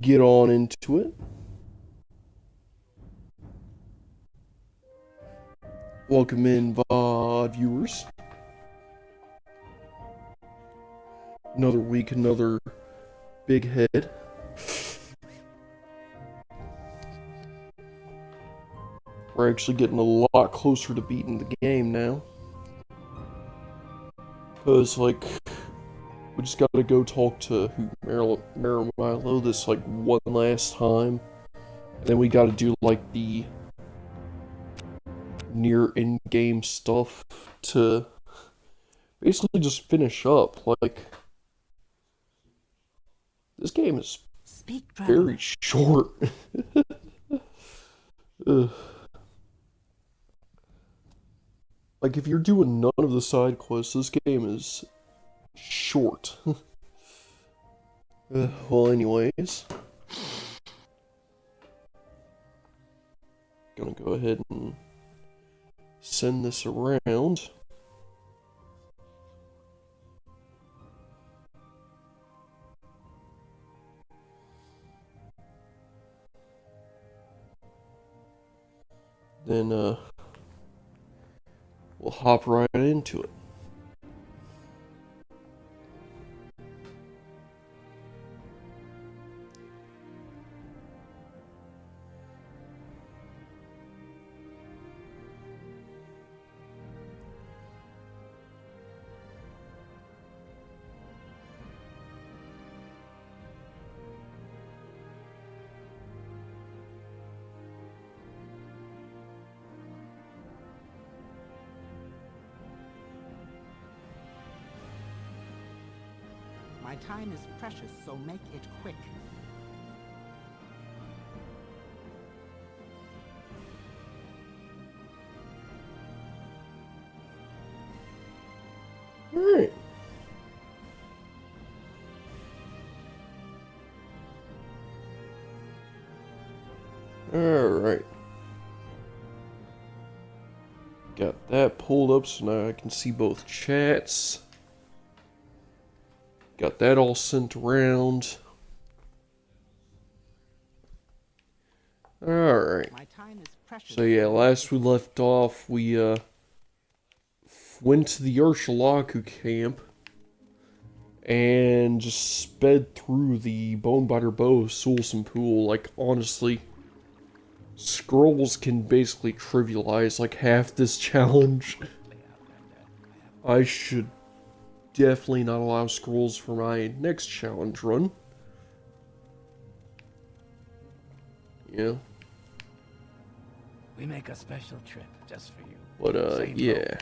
get on into it. Welcome in, VOD viewers. Another week, another big head. We're actually getting a lot closer to beating the game now. Because, like, we just gotta go talk to Milo this, like, one last time. And then we gotta do, like, the near in-game stuff to basically just finish up. Like, this game is very short. Like, if you're doing none of the side quests, this game is short. Well, anyways. Gonna go ahead and send this around. Then, we'll hop right into it. My time is precious, so make it quick. Alright. Alright. Got that pulled up so now I can see both chats. Got that all sent around. Alright. So yeah, last we left off, we went to the Urshalaku camp and just sped through the Bonebiter Bow Sulsum Pool. Like, honestly, scrolls can basically trivialize like half this challenge. I should definitely not allow scrolls for my next challenge run. Yeah. We make a special trip just for you. But yeah.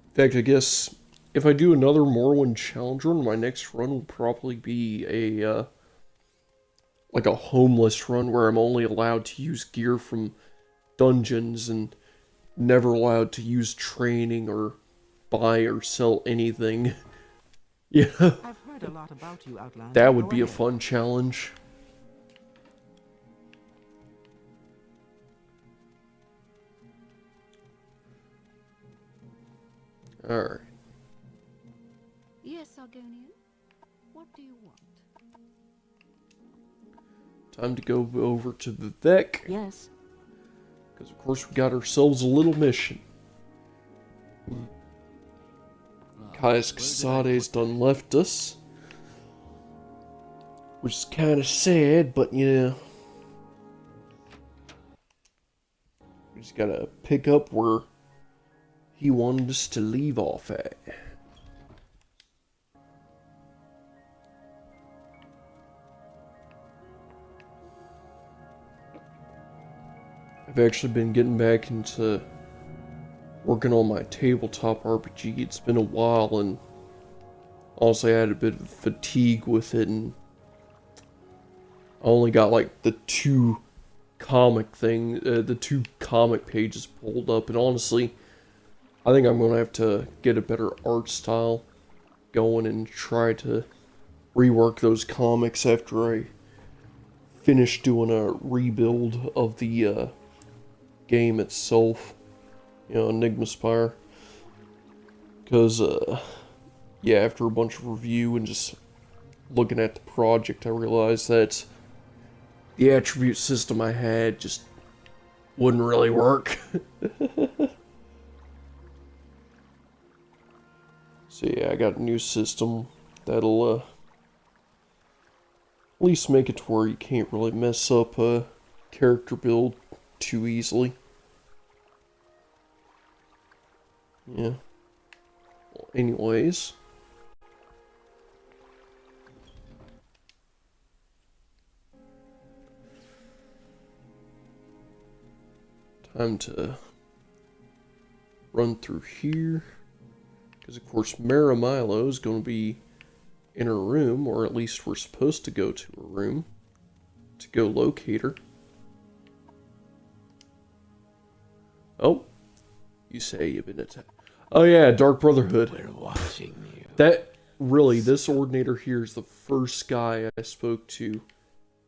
In fact, I guess if I do another Morrowind challenge run, my next run will probably be a like a homeless run where I'm only allowed to use gear from dungeons and never allowed to use training or buy or sell anything. Yeah. I've heard a lot about you, Outlander. That would be a fun challenge. Alright. Yes, Argonian. What do you want? Time to go over to the deck. Yes. Because of course we got ourselves a little mission. Caius Casade's done left us. Which is kind of sad, but yeah. We just gotta pick up where he wanted us to leave off at. I've actually been getting back into working on my tabletop RPG. It's been a while, and honestly I had a bit of fatigue with it, and I only got like the two comic pages pulled up, and honestly I think I'm gonna have to get a better art style going and try to rework those comics after I finish doing a rebuild of the game itself, you know, Enigma Spire, because yeah, after a bunch of review and just looking at the project, I realized that the attribute system I had just wouldn't really work. So yeah, I got a new system that'll at least make it to where you can't really mess up a character build too easily. Yeah. Well, anyways. Time to run through here. Because, of course, Maramilo is going to be in her room, or at least we're supposed to go to her room to go locate her. Oh, you say you've been attacked. Oh yeah, Dark Brotherhood. We're watching you. That, really, this Ordinator here is the first guy I spoke to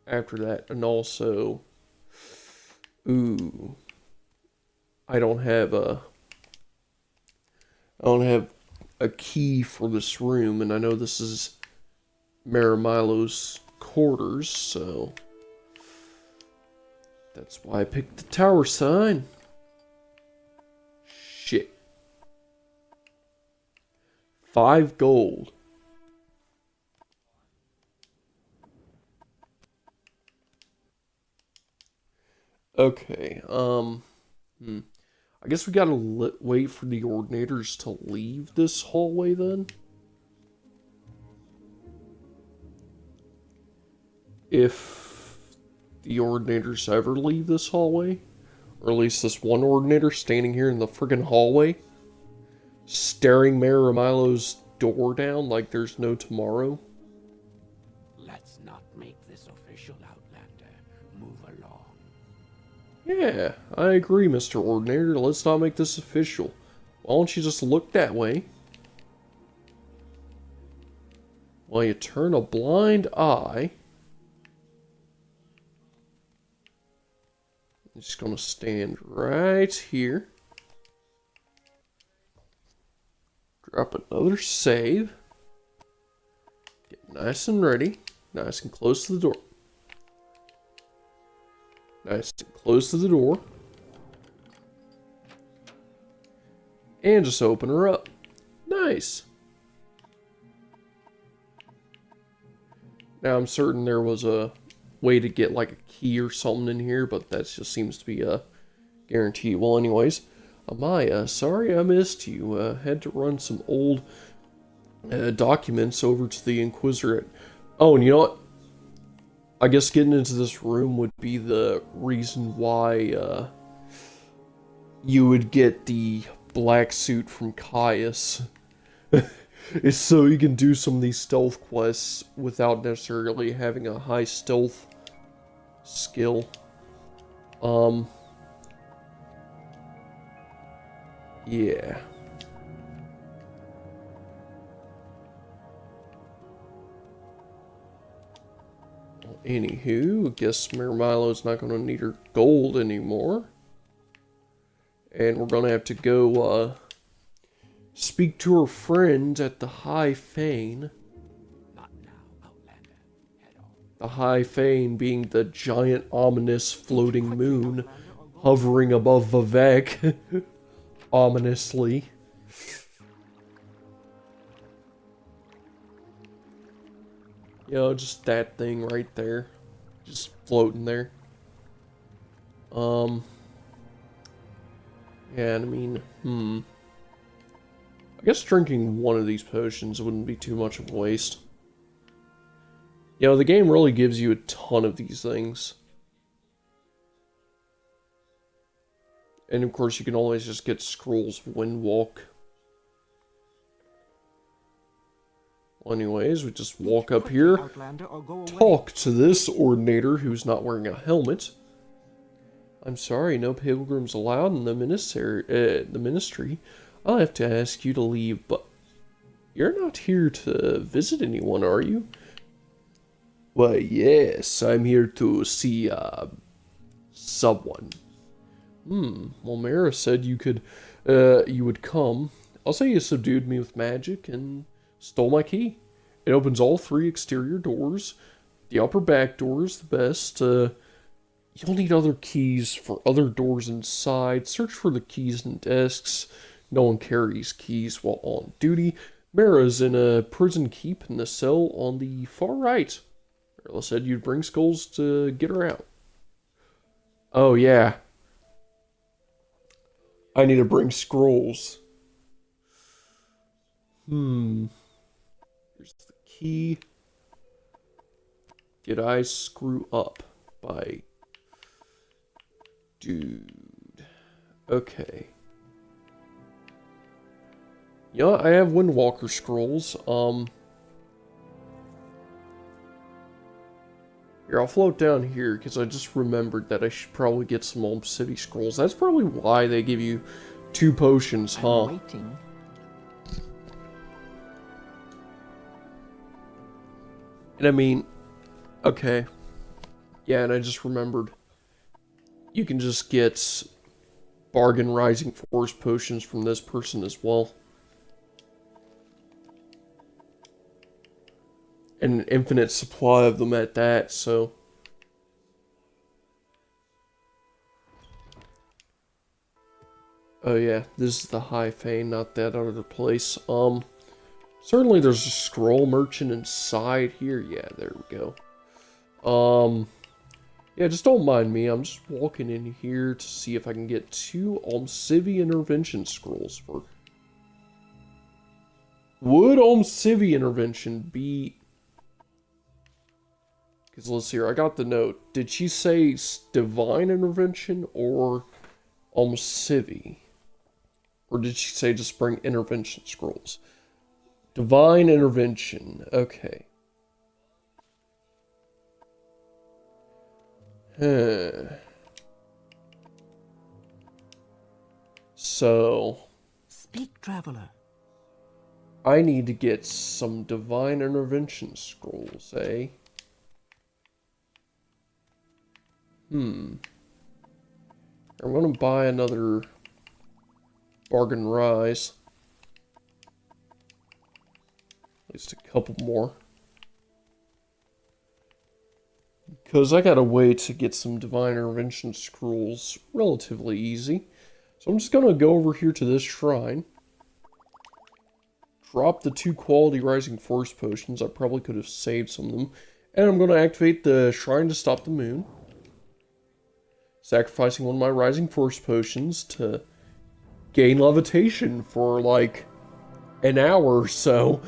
after that. And also, ooh, I don't have a key for this room, and I know this is Maramilo's quarters, so that's why I picked the tower sign. Shit. 5 gold. Okay, I guess we gotta wait for the Ordinators to leave this hallway then? If the Ordinators ever leave this hallway, or at least this one Ordinator standing here in the friggin' hallway, staring Maramilo's door down like there's no tomorrow. Let's not make this official, Outlander. Move along. Yeah, I agree, Mr. Ordinator. Let's not make this official. Why don't you just look that way? While you turn a blind eye. I'm just gonna stand right here. Drop another save. Get nice and ready. Nice and close to the door. Nice and close to the door. And just open her up. Nice. Now I'm certain there was a way to get like a key or something in here, but that just seems to be a guarantee. Well, anyways, Amaya, sorry I missed you. Had to run some old documents over to the Inquisitor. Oh, and you know what? I guess getting into this room would be the reason why you would get the black suit from Caius. It's so you can do some of these stealth quests without necessarily having a high stealth skill. Yeah. Well, anywho, I guess Maramilo's not going to need her gold anymore. And we're going to have to go, speak to her friend at the High Fane. Not now, Outlander. Head on. The High Fane being the giant, ominous, floating moon hovering above Vivek, ominously. You know, just that thing right there. Just floating there. Yeah, I mean, I guess drinking one of these potions wouldn't be too much of a waste. You know, the game really gives you a ton of these things. And of course, you can always just get Scrolls of Windwalk. Well, anyways, we just walk up here, talk to this Ordinator who's not wearing a helmet. I'm sorry, no pilgrims allowed in the ministry. I'll have to ask you to leave, but you're not here to visit anyone, are you? Why, yes, I'm here to see, someone. Well, Mara said you could, you would come. I'll say you subdued me with magic and Stole my key. It opens all 3 exterior doors. The upper back door is the best. You'll need other keys for other doors inside. Search for the keys in desks. No one carries keys while on duty. Mara's in a prison keep in the cell on the far right. Marilla said you'd bring skulls to get her out. Oh, yeah. I need to bring scrolls. Here's the key. Did I screw up by... Dude. Okay. Yeah, I have Windwalker scrolls. Here, I'll float down here, because I just remembered that I should probably get some Elm City scrolls. That's probably why they give you 2 potions, huh? I'm waiting. And I mean, okay. Yeah, and I just remembered. You can just get bargain Rising Force potions from this person as well. And an infinite supply of them at that, so... Oh yeah, this is the High Fane, not that other place. Certainly there's a scroll merchant inside here. Yeah, there we go. Yeah, just don't mind me. I'm just walking in here to see if I can get 2 Civi Intervention scrolls for... Would Civi Intervention be... Because let's see here, I got the note. Did she say Divine Intervention or Civi? Or did she say just bring Intervention scrolls? Divine Intervention, okay. So... Speak, traveler. I need to get some Divine Intervention scrolls, eh? I'm gonna buy another Bargain Rise. At least a couple more. Because I got a way to get some Divine Intervention scrolls relatively easy. So I'm just gonna go over here to this shrine. Drop the 2 quality Rising Force potions. I probably could have saved some of them. And I'm gonna activate the Shrine to Stop the Moon. Sacrificing one of my Rising Force potions to gain levitation for like an hour or so.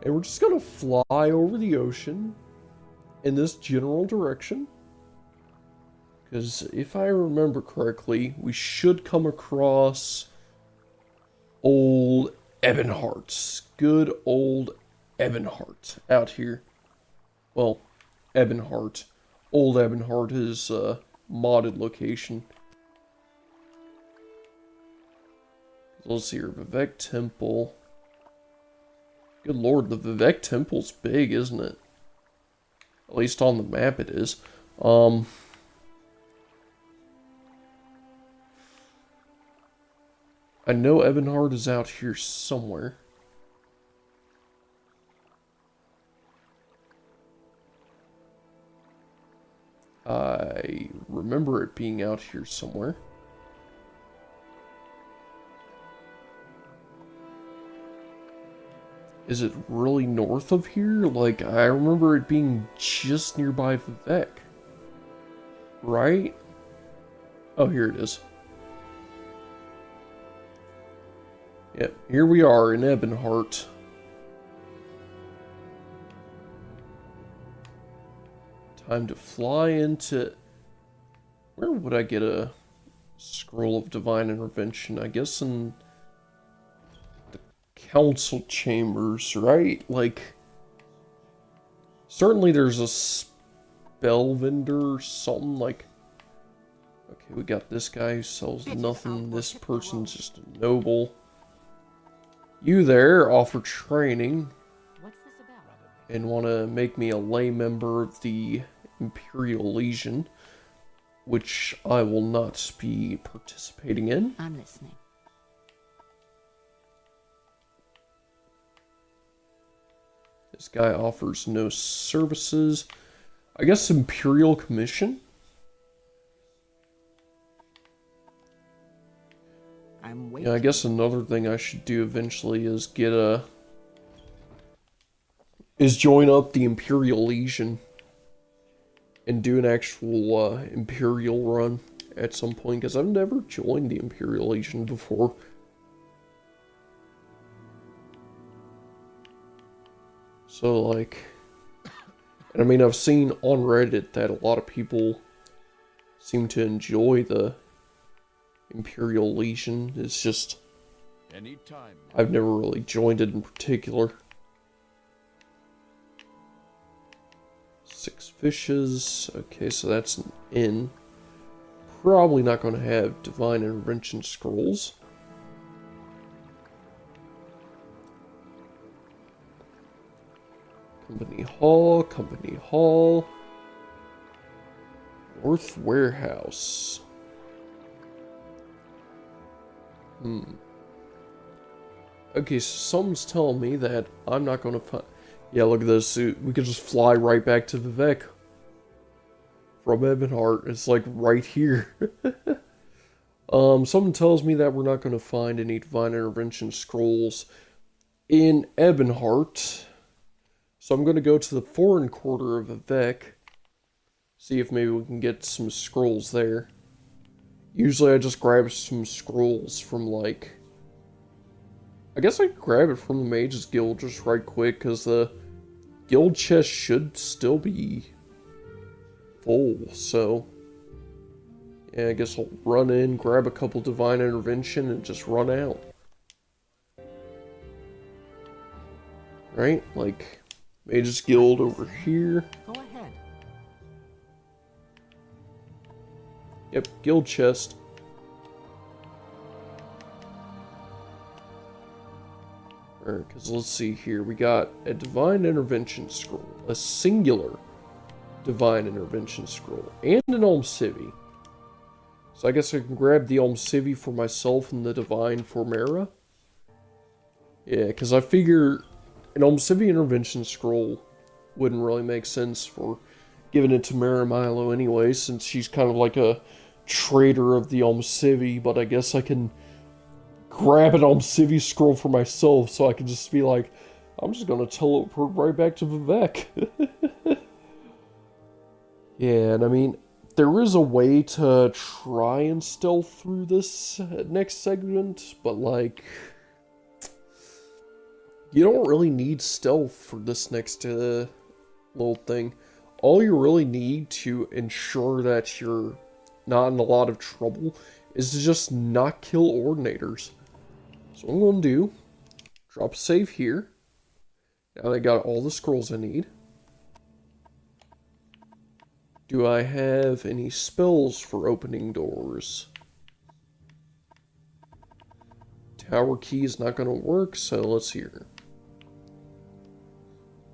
And we're just gonna fly over the ocean in this general direction. Because if I remember correctly, we should come across old Ebonheart. Good old Ebonheart out here. Well, Ebonheart. Old Ebonheart is a modded location. Let's see here, Vivek Temple. Good lord, the Vivek Temple's big, isn't it? At least on the map it is. I know Ebonheart is out here somewhere. I remember it being out here somewhere. Is it really north of here? Like, I remember it being just nearby Vivek. Right? Oh, here it is. Yep, here we are in Ebonheart. Time to fly into... Where would I get a scroll of divine intervention? I guess in the council chambers, right? Like, certainly there's a spell vendor or something like... Okay, we got this guy who sells nothing. This person's just a noble. You there offer training What's this about? and want to make me a lay member of the Imperial Legion, which I will not be participating in. I'm listening. This guy offers no services. I guess Imperial Commission? I'm waiting. Yeah, I guess another thing I should do eventually is join up the Imperial Legion and do an actual Imperial run at some point, because I've never joined the Imperial Legion before. So, like, and I mean, I've seen on Reddit that a lot of people seem to enjoy the Imperial Legion. It's just, Anytime. I've never really joined it in particular. 6 fishes. Okay, so that's an inn. Probably not going to have Divine Intervention Scrolls. Company Hall, Company Hall. North Warehouse. Okay, so something's telling me that I'm not going to find... Yeah, look at this. We could just fly right back to Vivek. From Ebonheart. It's like right here. Something tells me that we're not going to find any Divine Intervention Scrolls in Ebonheart. So I'm going to go to the foreign quarter of Vivek. See if maybe we can get some scrolls there. Usually I just grab some scrolls from, like... I guess I could grab it from the Mage's Guild just right quick, because the guild chest should still be full, so... Yeah, I guess I'll run in, grab a couple Divine Intervention, and just run out. Right? Like, Mage's Guild over here. Go ahead. Yep, guild chest. Alright, because let's see here. We got a Divine Intervention Scroll, a singular Divine Intervention Scroll, and an Almcivi. So I guess I can grab the Almcivi for myself and the Divine for Mara. Yeah, because I figure an Almcivi Intervention Scroll wouldn't really make sense for giving it to Mara Milo anyway, since she's kind of like a traitor of the Almcivi, but I guess I can grab an Almcivi scroll for myself, so I can just be like, I'm just gonna teleport right back to Vivek. Yeah, and I mean, there is a way to try and stealth through this next segment, but like, you don't really need stealth for this next little thing. All you really need to ensure that you're not in a lot of trouble is to just not kill Ordinators. So what I'm going to do, drop a save here. Now I got all the scrolls I need. Do I have any spells for opening doors? Tower key is not going to work, so let's see here.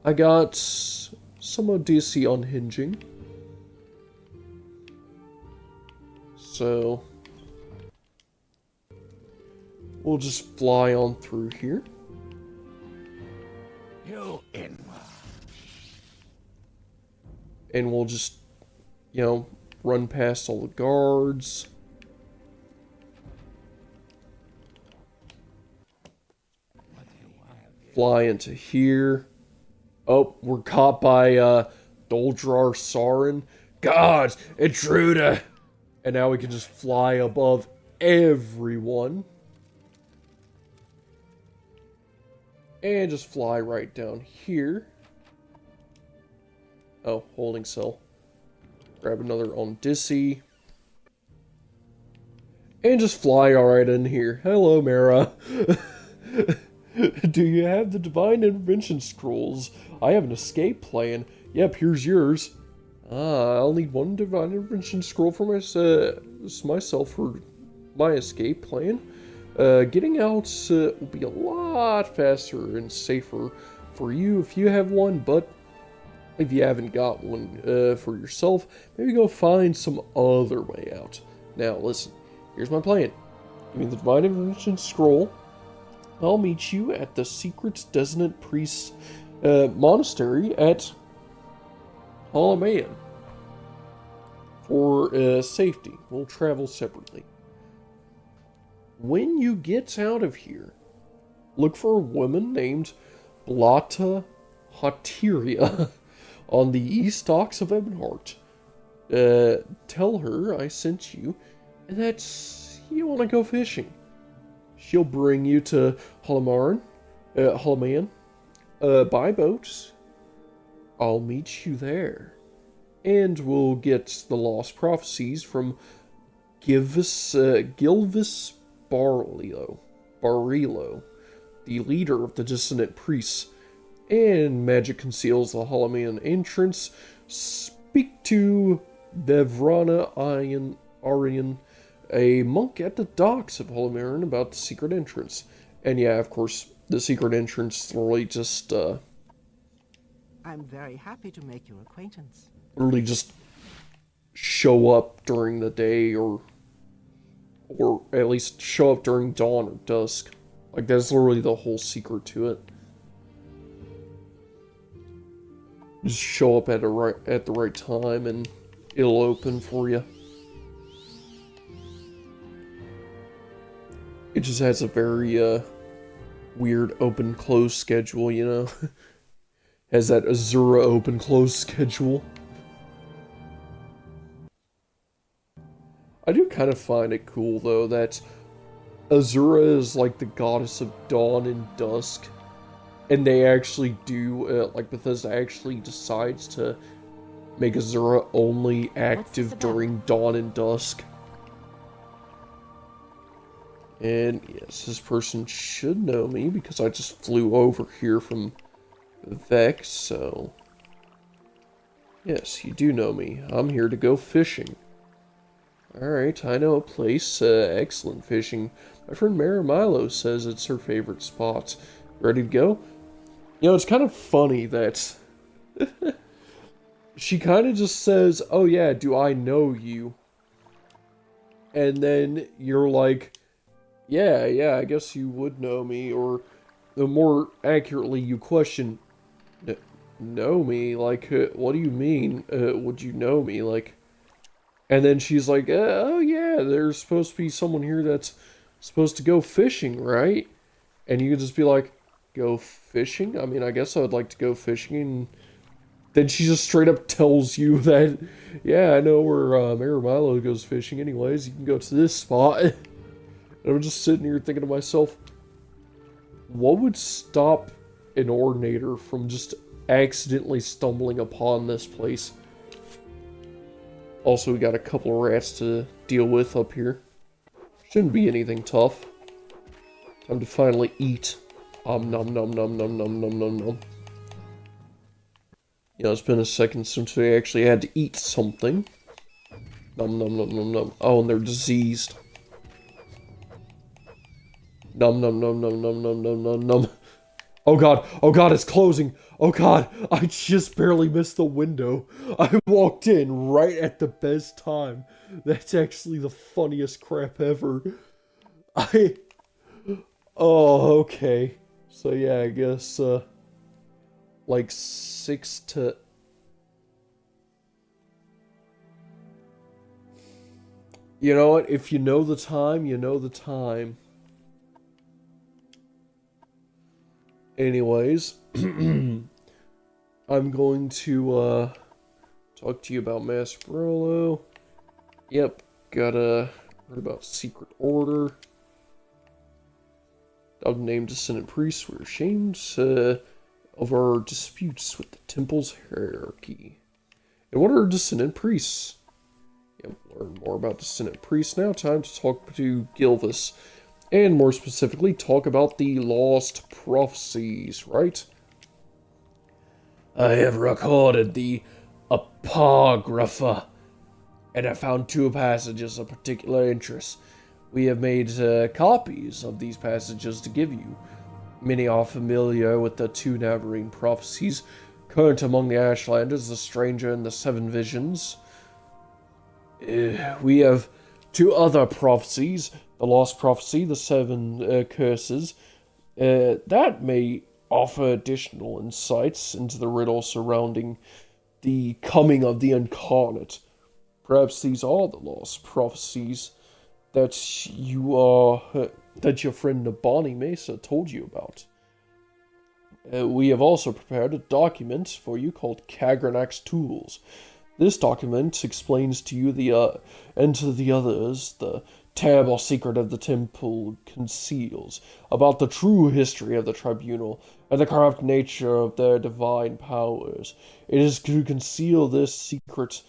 I got some Odyssey unhinging. So we'll just fly on through here. You inward. And we'll just, you know, run past all the guards. Fly into here. Oh, we're caught by Doldrar Sarin. Gods, Intruder! And now we can just fly above everyone. And just fly right down here. Oh, holding cell. Grab another Odyssey. And just fly right in here. Hello, Mara. Do you have the Divine Intervention Scrolls? I have an escape plan. Yep, here's yours. I'll need one Divine Intervention Scroll for myself for my escape plan. Getting out will be a lot faster and safer for you if you have one, but if you haven't got one for yourself, maybe go find some other way out. Now, listen, here's my plan. Give me the Divine Intervention Scroll. I'll meet you at the Secret Dissonant Priest's monastery at Halaman for safety. We'll travel separately. When you get out of here, look for a woman named Blata Hateria on the east docks of Ebonheart. Tell her I sent you, and that you want to go fishing. She'll bring you to Halaman, by boat. I'll meet you there, and we'll get the lost prophecies from Gilvis Barilo, the leader of the dissonant priests, and magic conceals the Halaman entrance. Speak to Bevrana Aryan, a monk at the docks of Halaman, about the secret entrance. And yeah, of course, the secret entrance literally just, I'm very happy to make your acquaintance. literally just show up during the day, or at least show up during dawn or dusk. Like, that's literally the whole secret to it. Just show up at the right time, and it'll open for you. It just has a very weird open-close schedule, you know? Has that Azura open-close schedule. I do kind of find it cool, though, that Azura is like the goddess of dawn and dusk. And they actually do, like Bethesda actually decides to make Azura only active during dawn and dusk. And yes, this person should know me because I just flew over here from Vex, so... Yes, you do know me. I'm here to go fishing. Alright, I know a place, excellent fishing. My friend Mara Milo says it's her favorite spot. Ready to go? You know, it's kind of funny that she kind of just says, oh yeah, do I know you? And then you're like, yeah, I guess you would know me. Or more accurately, you question, know me? Like, what do you mean, would you know me? Like, and then she's like, oh yeah, there's supposed to be someone here that's supposed to go fishing, right? And you could just be like, go fishing? I mean, I guess I would like to go fishing. And then she just straight up tells you that, yeah, I know where Mayor Milo goes fishing anyways. You can go to this spot. And I'm just sitting here thinking to myself, what would stop an ordinator from just accidentally stumbling upon this place? Also, we got a couple of rats to deal with up here. Shouldn't be anything tough. Time to finally eat. Nom nom nom nom nom nom nom nom. You know, it's been a second since we actually had to eat something. Nom nom nom nom nom. Oh, and they're diseased. Nom nom nom nom nom nom nom nom nom. Oh god, it's closing. Oh god, I just barely missed the window. I walked in right at the best time. That's actually the funniest crap ever. Oh, okay. So yeah, I guess, like 6 to... You know what? If you know the time, you know the time. Anyways, I'm going to, talk to you about Masperolo. Yep, heard about Secret Order. Of named Descendant Priests, we're ashamed of our disputes with the Temple's hierarchy. And what are Descendant Priests? Yep, learn more about Descendant Priests now. Time to talk to Gilvis. And more specifically, talk about the lost prophecies, right? I have recorded the Apocrypha, and I found 2 passages of particular interest. We have made copies of these passages to give you. Many are familiar with the 2 Navarrete prophecies. Current among the Ashlanders, the Stranger and the 7 Visions. We have 2 other prophecies. The Lost Prophecy, the 7 Curses. That may offer additional insights into the riddle surrounding the coming of the incarnate. Perhaps these are the lost prophecies that your friend Nabani Mesa told you about. We have also prepared a document for you called Kagrenac's Tools. This document explains to you and to the others the terrible secret of the temple conceals about the true history of the tribunal and the corrupt nature of their divine powers. It is to conceal this secret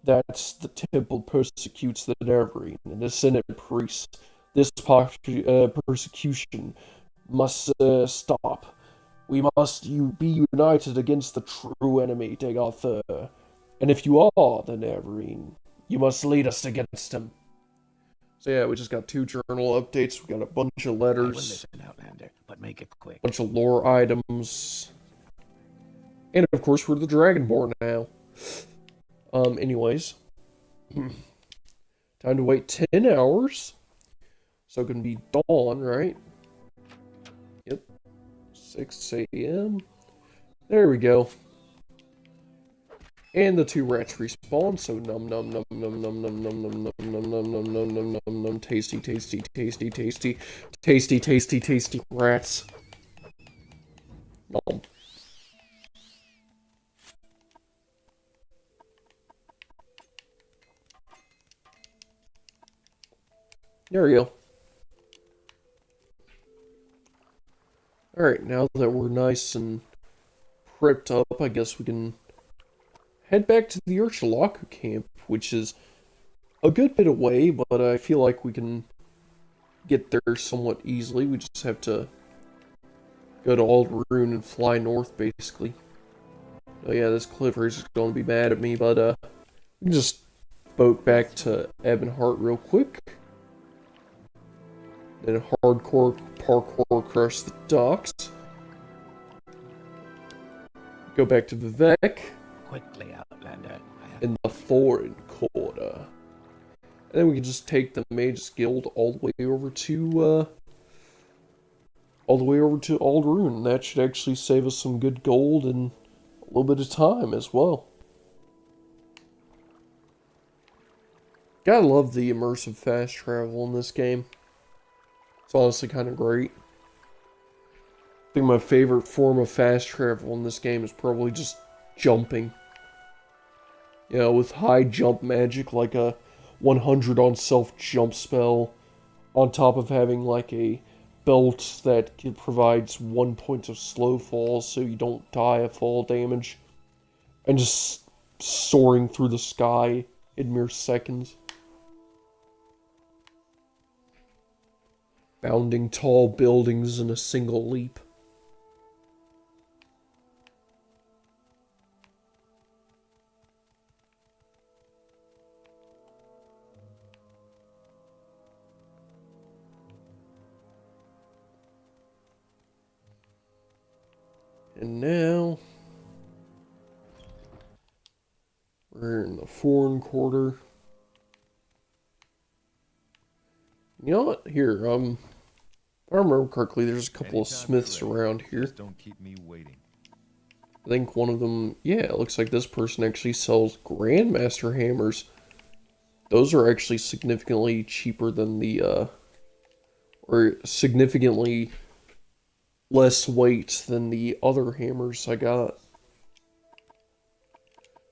that the temple persecutes the Neverine and the Senate priests. This persecution must stop. We must be united against the true enemy, Degarther. And if you are the Neverine, you must lead us against him. So yeah, we just got 2 journal updates. We got a bunch of letters. I will listen, Outlander, but make it quick. Bunch of lore items. And of course, we're the Dragonborn now. Anyways. Time to wait 10 hours. So it can be dawn, right? Yep. 6 a.m. There we go. And the 2 rats respawn, so num num num num num num num num num num num num num num num num tasty tasty tasty tasty tasty tasty tasty rats. Nom. There we go. Alright, now that we're nice and prepped up, I guess we can head back to the Urchalaku camp, which is a good bit away, but I feel like we can get there somewhat easily. We just have to go to Aldrune and fly north, basically. Oh yeah, this Clifford is going to be mad at me, but we can just boat back to Ebonheart real quick. Then hardcore parkour across the docks. Go back to Vivek. Quickly, Outlander. In the foreign quarter. And then we can just take the Mage's Guild all the way over to Aldrune. That should actually save us some good gold and a little bit of time as well. Gotta love the immersive fast travel in this game. It's honestly kind of great. I think my favorite form of fast travel in this game is probably just jumping. You know, with high jump magic, like a 100 on self jump spell, on top of having like a belt that provides 1 point of slow fall so you don't die of fall damage, and just soaring through the sky in mere seconds. Bounding tall buildings in a single leap. And now we're in the foreign quarter. You know what? Here, if I remember correctly, there's a couple of smiths around here. Just don't keep me waiting. I think one of them, yeah, it looks like this person actually sells Grandmaster hammers. Those are actually significantly cheaper than the, or significantly less weight than the other hammers I got.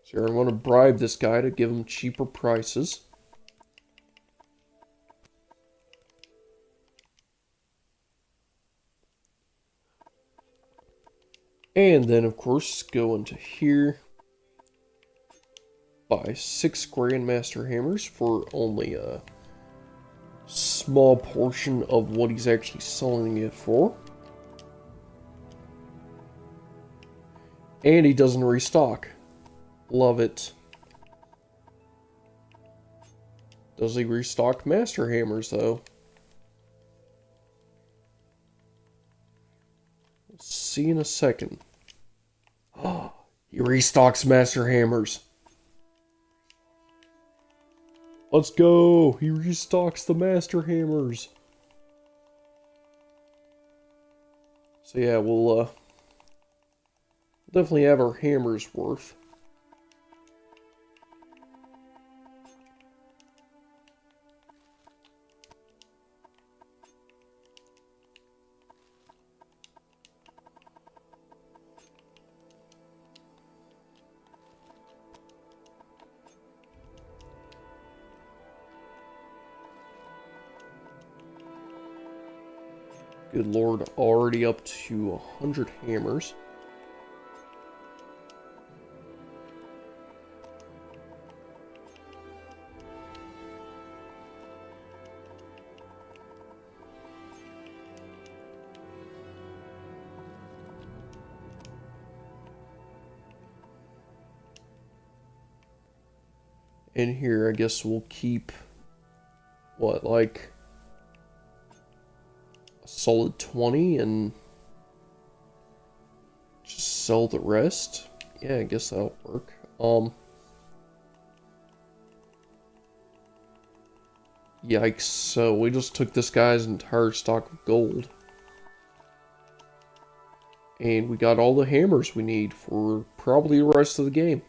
So I'm going to bribe this guy to give him cheaper prices. And then, of course, go into here. Buy 6 Grandmaster hammers for only a small portion of what he's actually selling it for. And he doesn't restock. Love it. Does he restock Master Hammers, though? We'll see in a second. He restocks Master Hammers. Let's go! He restocks the Master Hammers. So yeah, we'll Definitely have our hammer's worth. Good lord, already up to 100 hammers. In here, I guess we'll keep, what, like a solid 20 and just sell the rest? Yeah, I guess that'll work. Yikes, so we just took this guy's entire stock of gold. And we got all the hammers we need for probably the rest of the game.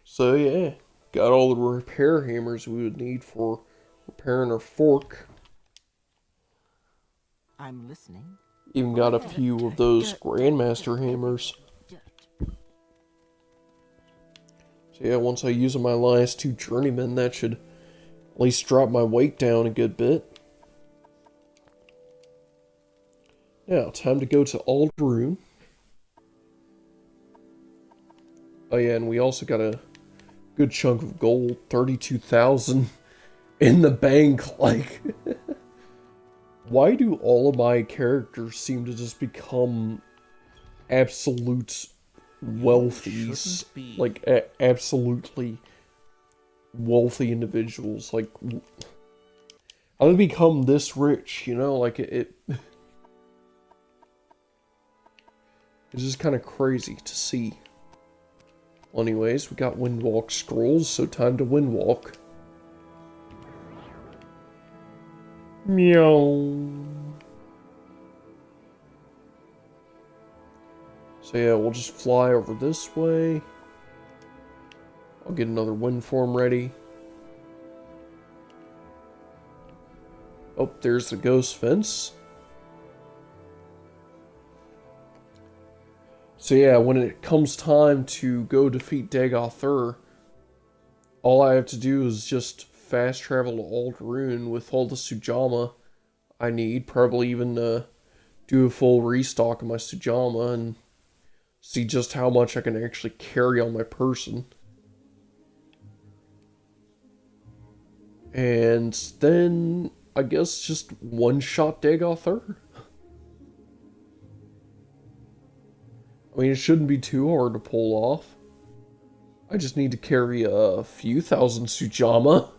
So yeah, got all the repair hammers we would need for repairing our fork. I'm listening. Even got a few of those Grandmaster hammers. So yeah, once I use my last 2 journeymen, that should at least drop my weight down a good bit. Now, time to go to Alderun. Oh yeah, and we also got a good chunk of gold, 32,000 in the bank. Like, why do all of my characters seem to just become absolute wealthies? Like, absolutely wealthy individuals. Like, how do they become this rich, you know? Like, it's just kind of crazy to see. Well, anyways, we got Windwalk scrolls, so time to Windwalk. Meow. So yeah, we'll just fly over this way. I'll get another wind form ready. Oh, there's the ghost fence. So yeah, when it comes time to go defeat Dagoth, all I have to do is just fast travel to Alderun with all the Sujamma I need. Probably even do a full restock of my Sujamma and see just how much I can actually carry on my person. And then, I guess, just one-shot Dagoth. I mean, it shouldn't be too hard to pull off. I just need to carry a few thousand Sujamma.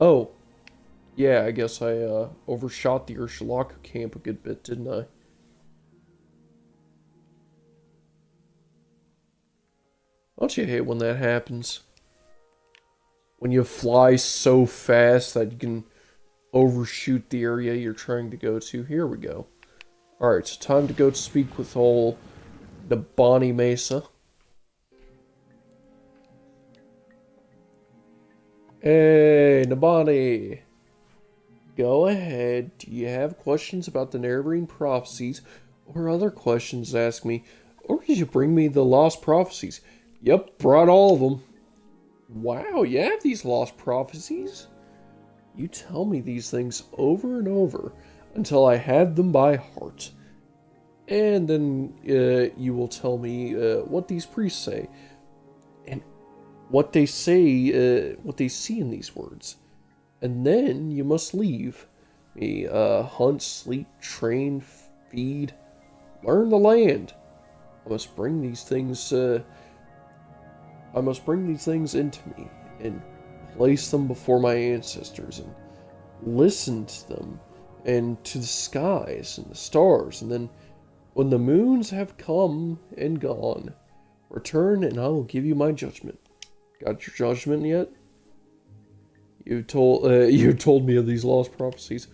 Oh, yeah, I guess I overshot the Urshalaka camp a good bit, didn't I? Don't you hate when that happens? When you fly so fast that you can overshoot the area you're trying to go to. Here we go. Alright, so time to go to speak with all the Bonnie Mesa. Hey, Nabani! Go ahead. Do you have questions about the Nerebrine prophecies or other questions to ask me? Or did you bring me the lost prophecies? Yep, brought all of them. Wow, you have these lost prophecies? You tell me these things over and over until I have them by heart. And then you will tell me what these priests say. And what they say, what they see in these words. And then you must leave me, hunt, sleep, train, feed, learn the land. I must bring these things into me and place them before my ancestors and listen to them and to the skies and the stars. And then When the moons have come and gone, return and I will give you my judgment. Got your judgment yet? You told me of these lost prophecies.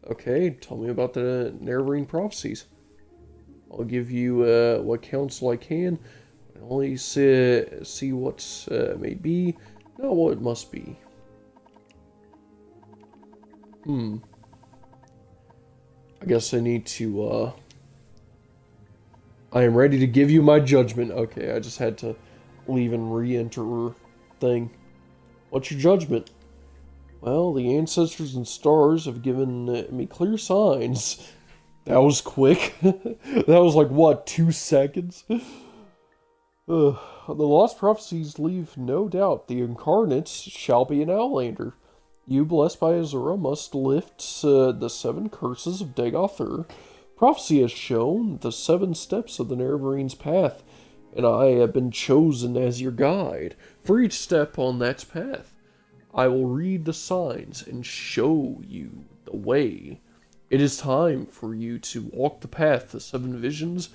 Okay, tell me about the Nerevarine prophecies. I'll give you what counsel I can. I only see what may be, not what must be. I guess I need to, I am ready to give you my judgment. Okay, I just had to leave and re-enter thing. What's your judgment? Well, the ancestors and stars have given me clear signs. That was quick. That was like, what, 2 seconds? The lost prophecies leave no doubt the incarnates shall be an Outlander. You, blessed by Azura, must lift the 7 curses of Dagoth. Prophecy has shown the 7 steps of the Nerevarines' path, and I have been chosen as your guide. For each step on that path, I will read the signs and show you the way. It is time for you to walk the path, the 7 visions,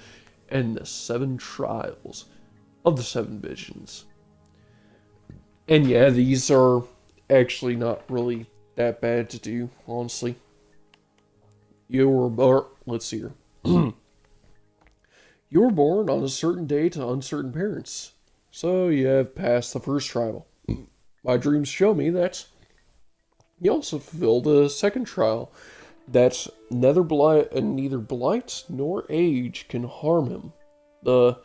and the 7 trials of the 7 visions. And yeah, these are actually not really that bad to do, honestly. You were born, let's see here. You were born on a certain day to uncertain parents, so you have passed the first trial. My dreams show me that you also fulfilled a second trial, that neither blight nor age can harm him. The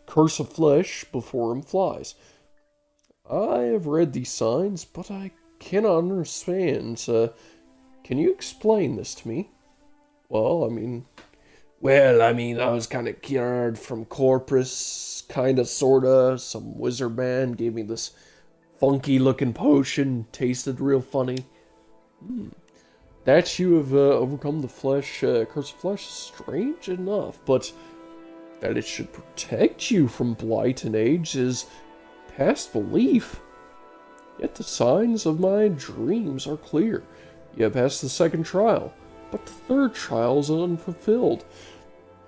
curse of flesh before him flies. I have read these signs, but I cannot understand. Can you explain this to me? Well, I mean, I was kind of cured from Corpus, kind of, sorta. Some wizard man gave me this funky looking potion, tasted real funny. That you have overcome the flesh, curse of flesh is strange enough, but that it should protect you from blight and age is past belief. Yet the signs of my dreams are clear. You have passed the second trial, but the third trial is unfulfilled.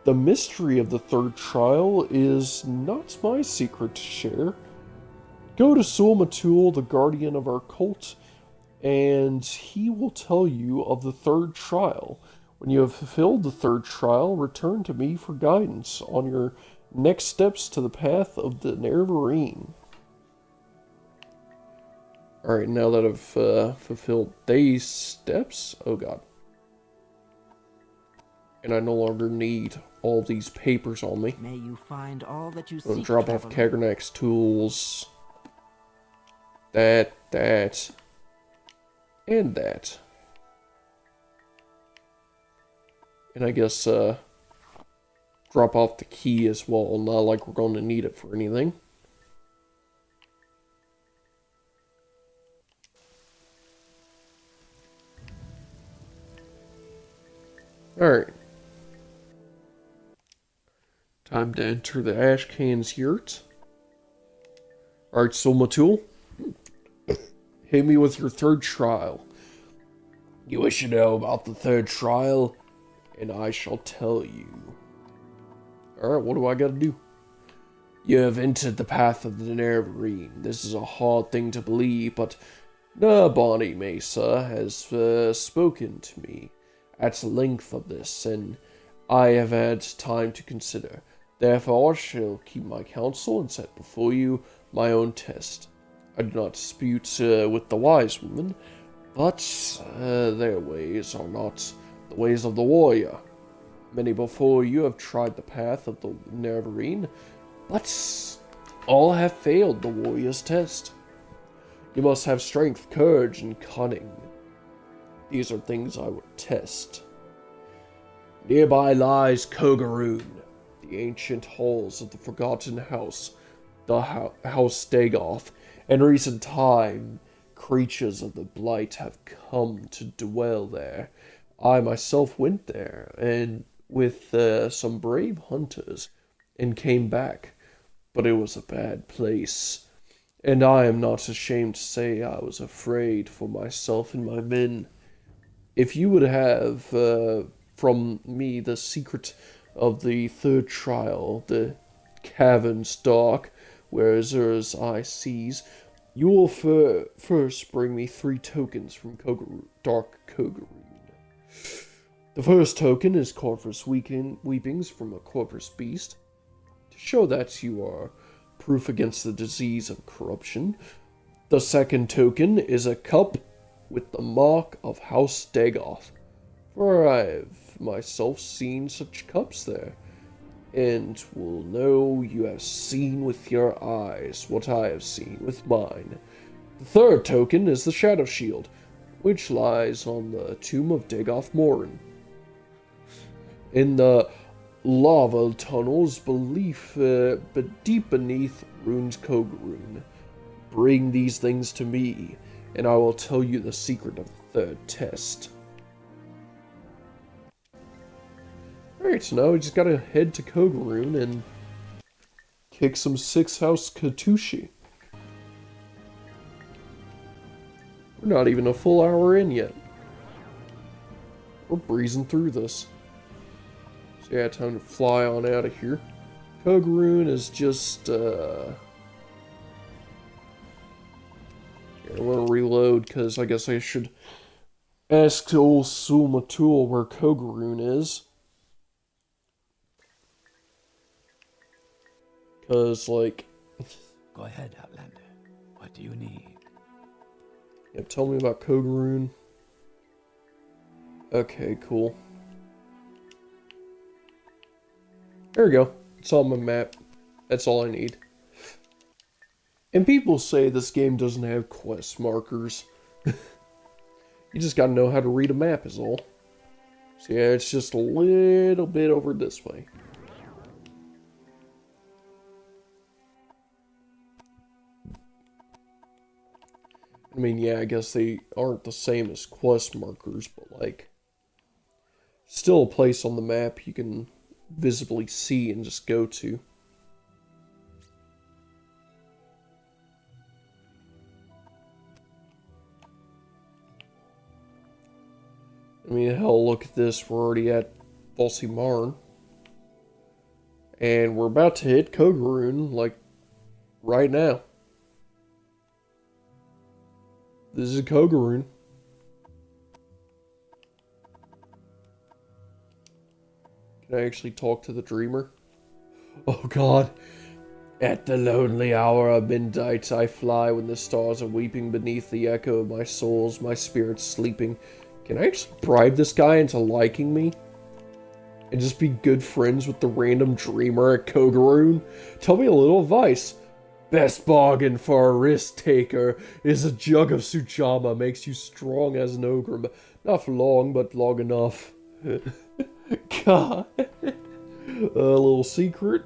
The mystery of the third trial is not my secret to share. Go to Sul-Matul, the guardian of our cult, and he will tell you of the third trial. When you have fulfilled the third trial, return to me for guidance on your next steps to the path of the Nerevarine. Alright, now that I've fulfilled these steps, oh god. And I no longer need all these papers on me. May you find all that you I'm gonna seek, drop off Kagrenac's tools. That, and that. And I guess, drop off the key as well, not like we're going to need it for anything. Alright. Time to enter the Ashcan's yurt. Alright, Sul-Matul. Hit me with your third trial. You wish to know about the third trial, and I shall tell you. Alright, what do I gotta do? You have entered the path of the Nerevarine. This is a hard thing to believe, but Bonnie Mesa has spoken to me at length of this, and I have had time to consider. Therefore, I shall keep my counsel and set before you my own test. I do not dispute with the wise women, but their ways are not the ways of the warrior. Many before you have tried the path of the Nerevarine, but all have failed the warrior's test. You must have strength, courage, and cunning. These are things I would test. Nearby lies Kagrenac, the ancient halls of the Forgotten House, the House Dagoth. In recent time, creatures of the Blight have come to dwell there. I myself went there, and with some brave hunters, and came back, but it was a bad place. And I am not ashamed to say I was afraid for myself and my men. If you would have from me the secret of the third trial, the caverns dark, where Azura's eye sees, you will first bring me 3 tokens from Dark Kagrenac. The first token is Corvus Weepings from a Corvus Beast, to show that you are proof against the disease of corruption. The second token is a cup with the mark of House Dagoth, for I have myself seen such cups there, and will know you have seen with your eyes what I have seen with mine. The third token is the Shadow Shield, which lies on the tomb of Dagoth Morin. In the lava tunnels deep beneath Rune's Kog'Run. Bring these things to me, and I will tell you the secret of the third test. Alright, so now we just gotta head to Kog'Run and kick some 6th House Katushi. We're not even a full hour in yet. We're breezing through this. So yeah, time to fly on out of here. Kog'Run is just, yeah, I want to reload, because I guess I should ask old Sulmatul where Kog'Run is. Because, like... Go ahead, Outlander. What do you need? Yeah, tell me about Kog'Run. Okay, cool. There we go. It's on my map. That's all I need. And people say this game doesn't have quest markers. You just gotta know how to read a map is all. So yeah, it's just a little bit over this way. I mean, yeah, I guess they aren't the same as quest markers, but like, still a place on the map you can visibly see and just go to. I mean, hell, look at this. We're already at Falsey Marn. And we're about to hit Kog'Run, like, right now. This is Kog'Run. Can I actually talk to the dreamer? Oh god. At the lonely hour of midnight I fly when the stars are weeping beneath the echo of my souls, my spirit's sleeping. Can I actually bribe this guy into liking me? And just be good friends with the random dreamer at Kog'Run? Tell me a little advice. Best bargain for a risk taker is a jug of Sujama, makes you strong as an ogre. Not for long, but long enough. God. A little secret.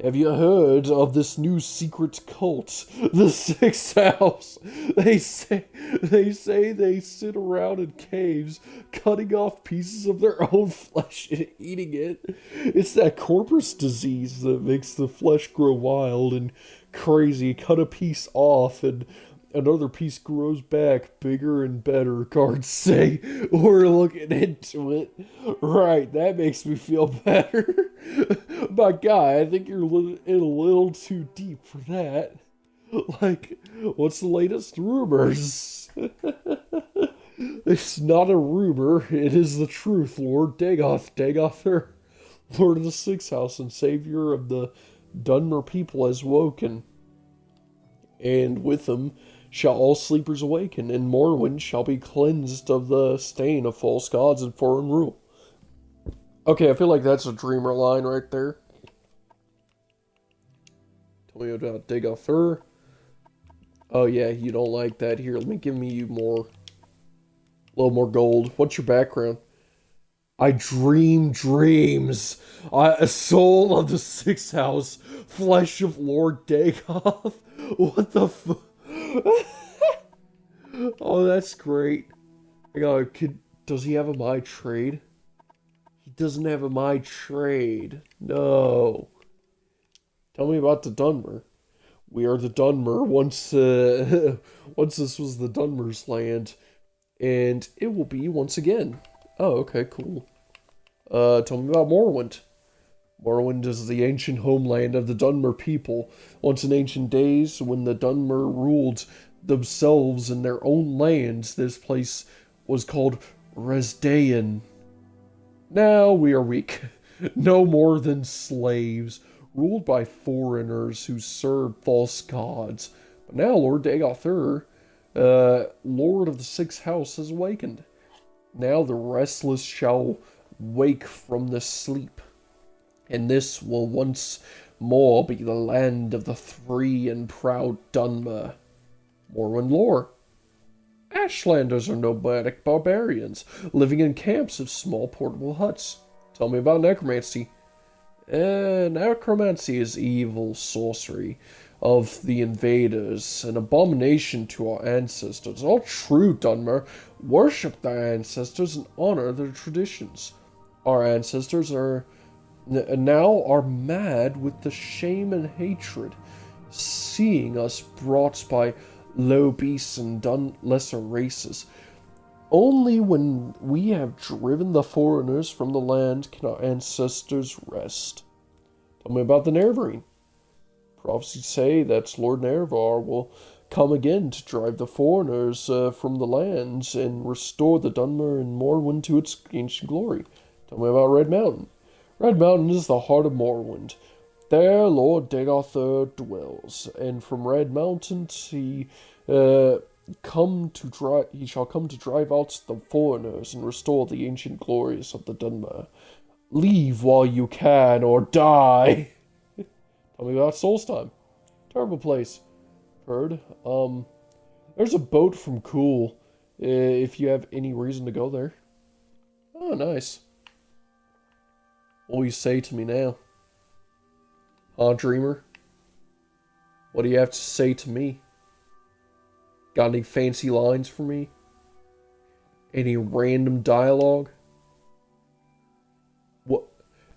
Have you heard of this new secret cult? The 6th House. They say they sit around in caves, cutting off pieces of their own flesh and eating it. It's that corpus disease that makes the flesh grow wild and crazy. Cut a piece off and another piece grows back, bigger and better, guards say. We're looking into it. Right, that makes me feel better. My guy, I think you're in a little too deep for that. Like, what's the latest rumors? It's not a rumor, it is the truth, Lord Dagother, Lord of the 6th House and Savior of the Dunmer people has woken. And with him shall all sleepers awaken, and Morrowind shall be cleansed of the stain of false gods and foreign rule. Okay, I feel like that's a dreamer line right there. Tell me about Dagother. Oh yeah, you don't like that. Here, let me give me you more. A little more gold. What's your background? I dream dreams. A soul of the 6th House. Flesh of Lord Dagoth. What the fuck? Oh, that's great. I got a kid. Does he have a my trade? He doesn't have a my trade. No. Tell me about the Dunmer. We are the Dunmer. Once this was the Dunmer's land. And it will be once again. Oh, okay, cool. Tell me about Morrowind. Morrowind is the ancient homeland of the Dunmer people. Once in ancient days, when the Dunmer ruled themselves in their own lands, this place was called Resdayn. Now we are weak, no more than slaves, ruled by foreigners who served false gods. But now Lord Dagothur, Lord of the Sixth House, has awakened. Now the restless shall wake from the sleep, and this will once more be the land of the free and proud Dunmer. Morrowind lore. Ashlanders are nomadic barbarians, living in camps of small portable huts. Tell me about necromancy. Necromancy is evil sorcery of the invaders, an abomination to our ancestors. All true Dunmer worship their ancestors and honor their traditions. Our ancestors now are mad with the shame and hatred, seeing us brought by low beasts and lesser races. Only when we have driven the foreigners from the land can our ancestors rest. Tell me about the Nerevarine. Prophecies say that Lord Nerevar will come again to drive the foreigners from the lands and restore the Dunmer and Morrowind to its ancient glory. Tell me about Red Mountain. Red Mountain is the heart of Morrowind. There Lord Dagothur dwells, and from Red Mountain he shall come to drive out the foreigners and restore the ancient glories of the Dunmer. Leave while you can, or die. Tell me about Solstheim. Terrible place. Heard. There's a boat from Cool, if you have any reason to go there. Oh, nice. What will you say to me now? Huh, Dreamer? What do you have to say to me? Got any fancy lines for me? Any random dialogue? What?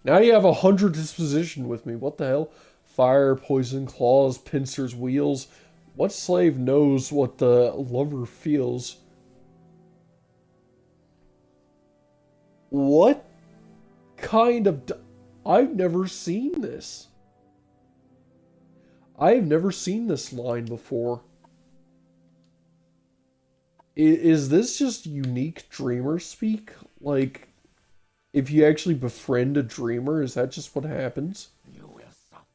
Now you have 100 disposition with me. What the hell? Fire, poison, claws, pincers, wheels. What slave knows what the lover feels? What kind of... I've never seen this. I've never seen this line before. Is this just unique dreamer speak? Like, if you actually befriend a dreamer, is that just what happens? You will suffer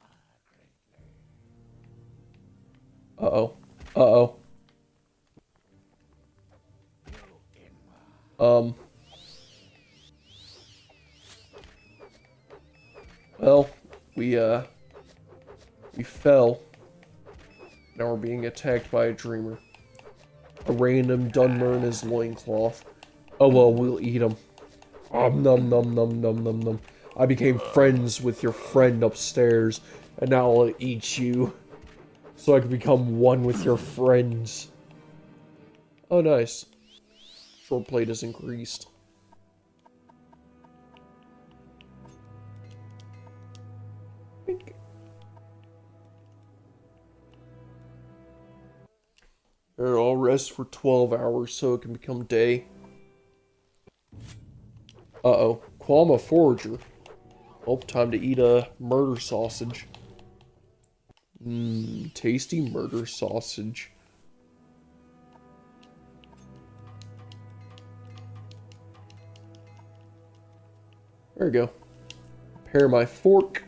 greatly. Uh-oh. Uh-oh. Well, we fell. Now we're being attacked by a dreamer. A random Dunmer in his loincloth. Oh well, we'll eat him. Num num num num num num. I became friends with your friend upstairs, and now I'll eat you. So I can become one with your friends. Oh nice. Short plate is increased. I'll rest for 12 hours so it can become day. Uh-oh. Qualma Forager. Oh, time to eat a murder sausage. Mmm, tasty murder sausage. There we go. Prepare my fork.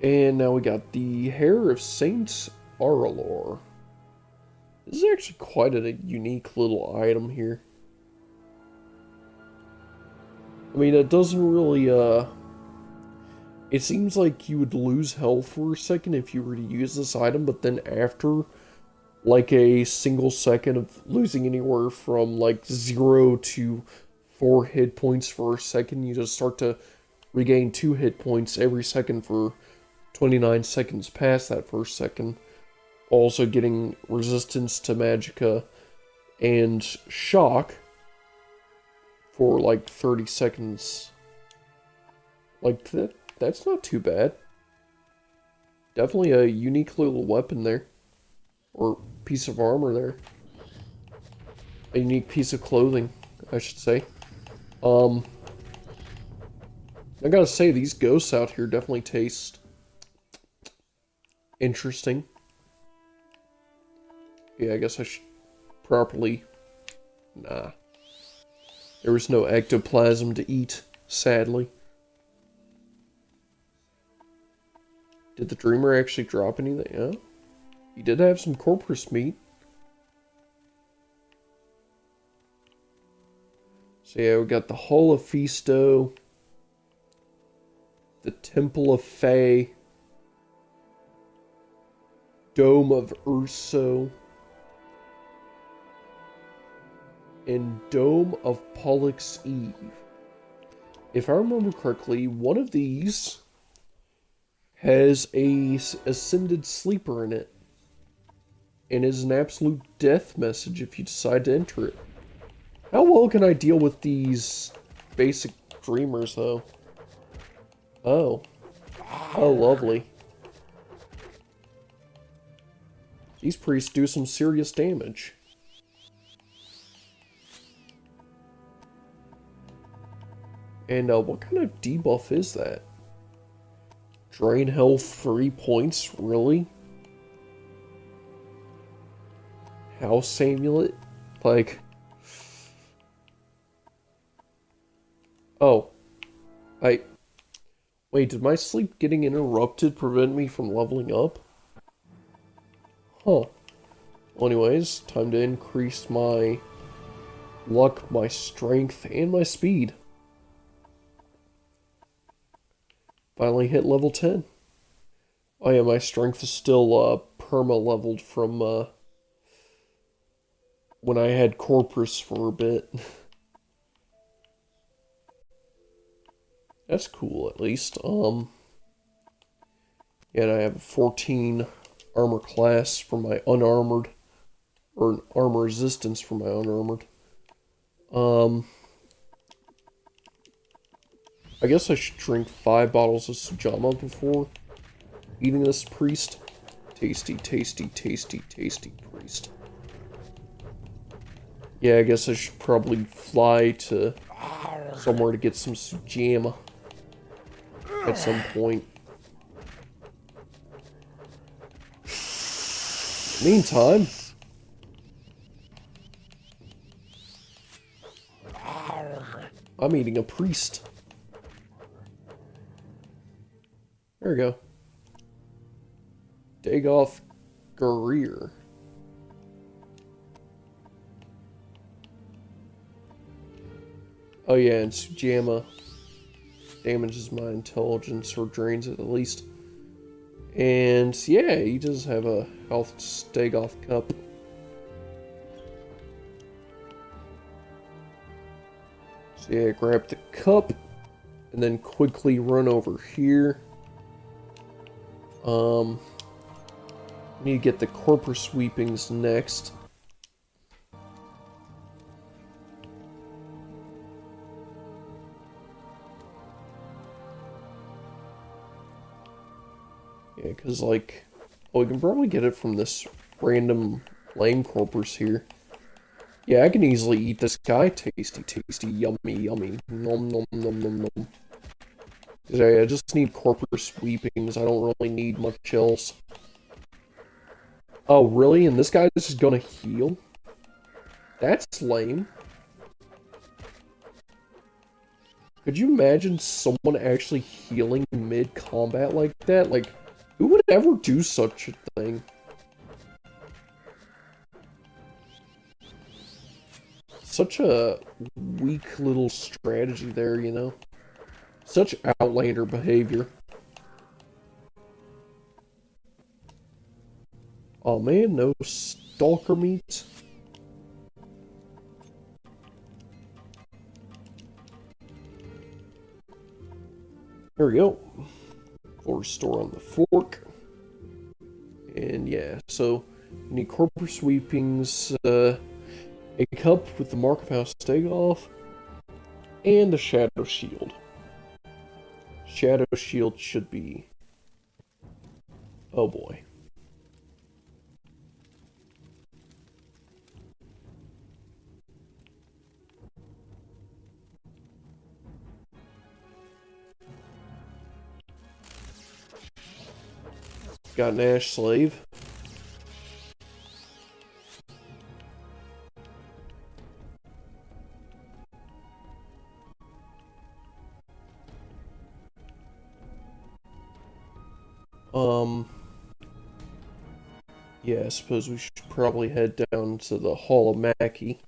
And now we got the hair of Saint Aralor. This is actually quite a unique little item here. I mean, it doesn't really, it seems like you would lose health for a second if you were to use this item, but then after, like, a single second of losing anywhere from, like, 0 to 4 hit points for a second, you just start to regain 2 hit points every second for 29 seconds past that first second. Also getting resistance to magicka and shock for like 30 seconds. Like that's not too bad. Definitely a unique little weapon there. Or piece of armor there. A unique piece of clothing, I should say. I gotta say, these ghosts out here definitely taste interesting. Yeah, I guess I should properly... Nah. There was no ectoplasm to eat, sadly. Did the dreamer actually drop anything? Yeah. He did have some corpus meat. So yeah, we got the Hall of Fisto, the Temple of Fae, Dome of Urso, and Dome of Pollux Eve. If I remember correctly, one of these has a Ascended Sleeper in it, and is an absolute death message if you decide to enter it. How well can I deal with these basic dreamers, though? Oh. Oh, lovely. These priests do some serious damage. And what kind of debuff is that? Drain health 3 points? Really? House amulet? Like... Oh. Wait, did my sleep getting interrupted prevent me from leveling up? Huh. Well, anyways, time to increase my luck, my strength, and my speed. Finally hit level 10. Oh yeah, my strength is still perma-leveled from when I had Corpus for a bit. That's cool, at least. Yeah, and I have a 14 armor class for my unarmored, or an armor resistance for my unarmored. I guess I should drink 5 bottles of Sujama before eating this priest. Tasty, tasty, tasty, tasty priest. Yeah, I guess I should probably fly to somewhere to get some Sujama at some point. Meantime, I'm eating a priest. There we go. Dagoth Greer. Oh yeah, and Sujama damages my intelligence, or drains it at least. And yeah, he does have a health Dagoth cup. So yeah, grab the cup, and then quickly run over here. Need to get the corpus sweepings next. Yeah, because, like... Oh, we can probably get it from this random lame corpus here. Yeah, I can easily eat this guy. Tasty, tasty, yummy, yummy. Nom, nom, nom, nom, nom. I just need corpus sweepings. I don't really need much else. Oh, really? And this guy is gonna heal? That's lame. Could you imagine someone actually healing mid-combat like that? Like, who would ever do such a thing? Such a weak little strategy there, you know? Such outlander behavior. Oh man, no stalker meat. There we go. Full restore on the fork. And yeah, so you need corpus sweepings, a cup with the Mark of House Stegoff, and a Shadow Shield. Shadow Shield should be... Oh boy. Got an Ash Slave. Yeah, I suppose we should probably head down to the Hall of Mackie.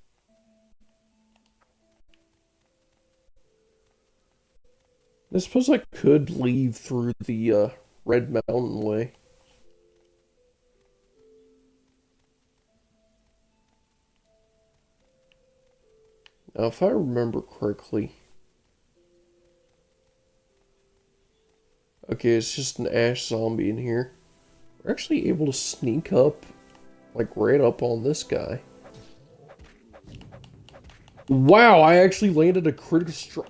I suppose I could leave through the Red Mountain Way. Now, if I remember correctly... Okay, it's just an Ash Zombie in here. We're actually able to sneak up, like, right up on this guy. Wow, I actually landed a critical strike.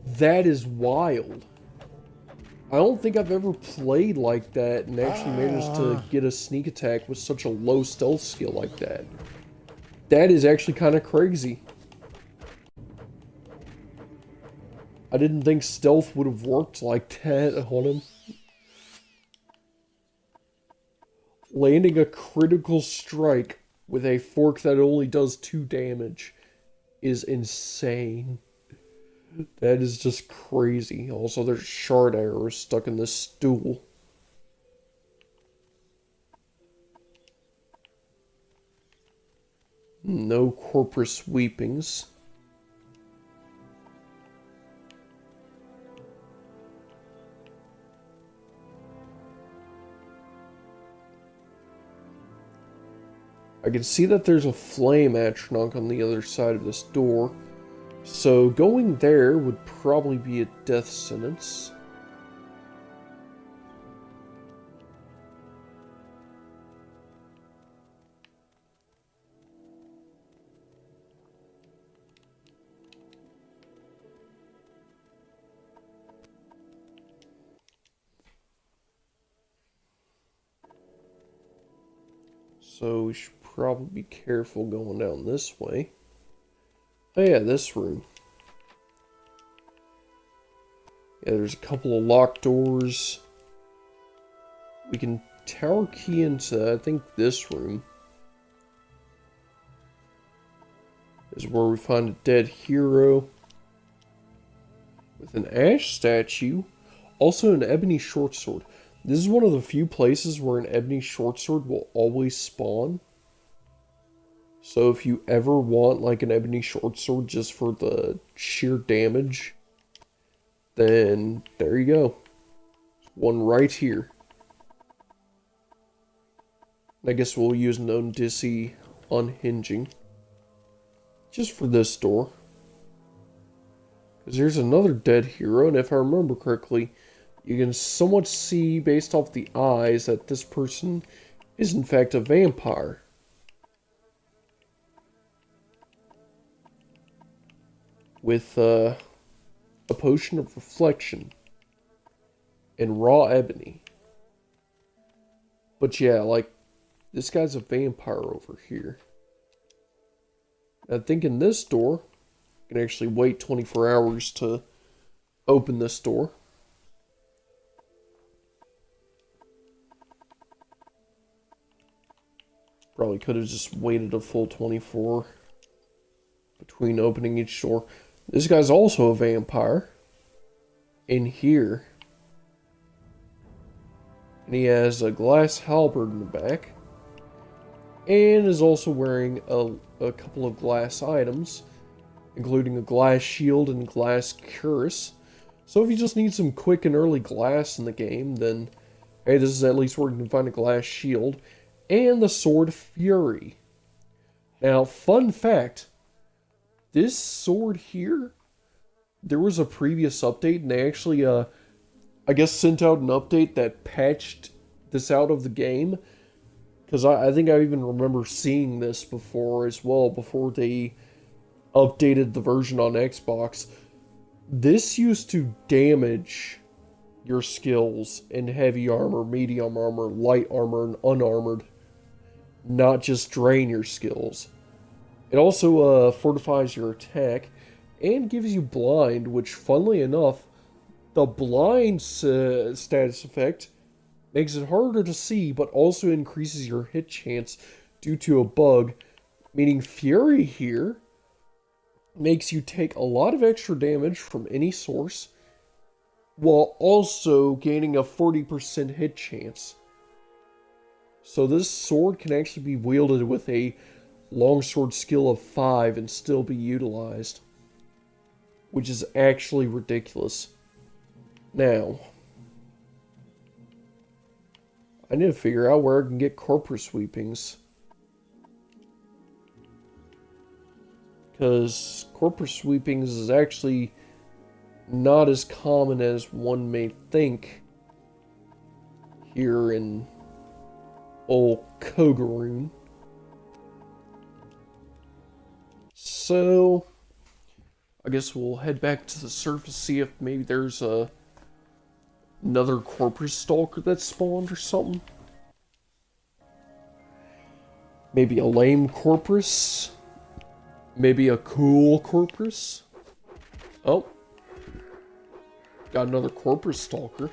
That is wild. I don't think I've ever played like that and actually managed to get a sneak attack with such a low stealth skill like that. That is actually kind of crazy. I didn't think stealth would have worked like that on him. Landing a critical strike with a fork that only does 2 damage is insane. That is just crazy. Also, there's shard arrows stuck in this stool. No corpus weepings. I can see that there's a flame atronach on the other side of this door. So going there would probably be a death sentence. So we should probably be careful going down this way. Oh yeah, this room. Yeah, there's a couple of locked doors. We can tower key into, I think, this room. This is where we find a dead hero. With an ash statue. Also an ebony short sword. This is one of the few places where an ebony short sword will always spawn. So if you ever want like an ebony short sword just for the sheer damage, then there you go. One right here. I guess we'll use an Ondisi unhinging. Just for this door. Because there's another dead hero, and if I remember correctly, you can somewhat see based off the eyes that this person is in fact a vampire. With a potion of reflection and raw ebony. But yeah, like, this guy's a vampire over here. I think in this door, you can actually wait 24 hours to open this door. Probably could have just waited a full 24 between opening each door. This guy's also a vampire. In here. And he has a glass halberd in the back. And is also wearing a couple of glass items. Including a glass shield and glass cuirass. So if you just need some quick and early glass in the game, then hey, this is at least where you can find a glass shield. And the Sword Fury. Now, fun fact. This sword here, there was a previous update, and they actually, I guess, sent out an update that patched this out of the game. Because I think I even remember seeing this before as well, before they updated the version on Xbox. This used to damage your skills in heavy armor, medium armor, light armor, and unarmored. Not just drain your skills. It also fortifies your attack and gives you blind, which, funnily enough, the blind status effect makes it harder to see, but also increases your hit chance due to a bug, meaning Fury here makes you take a lot of extra damage from any source, while also gaining a 40% hit chance. So this sword can actually be wielded with a longsword skill of 5 and still be utilized, which is actually ridiculous. Now, I need to figure out where I can get corpus sweepings. Because corpus sweepings is actually not as common as one may think here in old Kagrenac. So, I guess we'll head back to the surface, see if maybe there's another corpus stalker that spawned or something. Maybe a lame corpus. Maybe a cool corpus. Oh. Got another corpus stalker.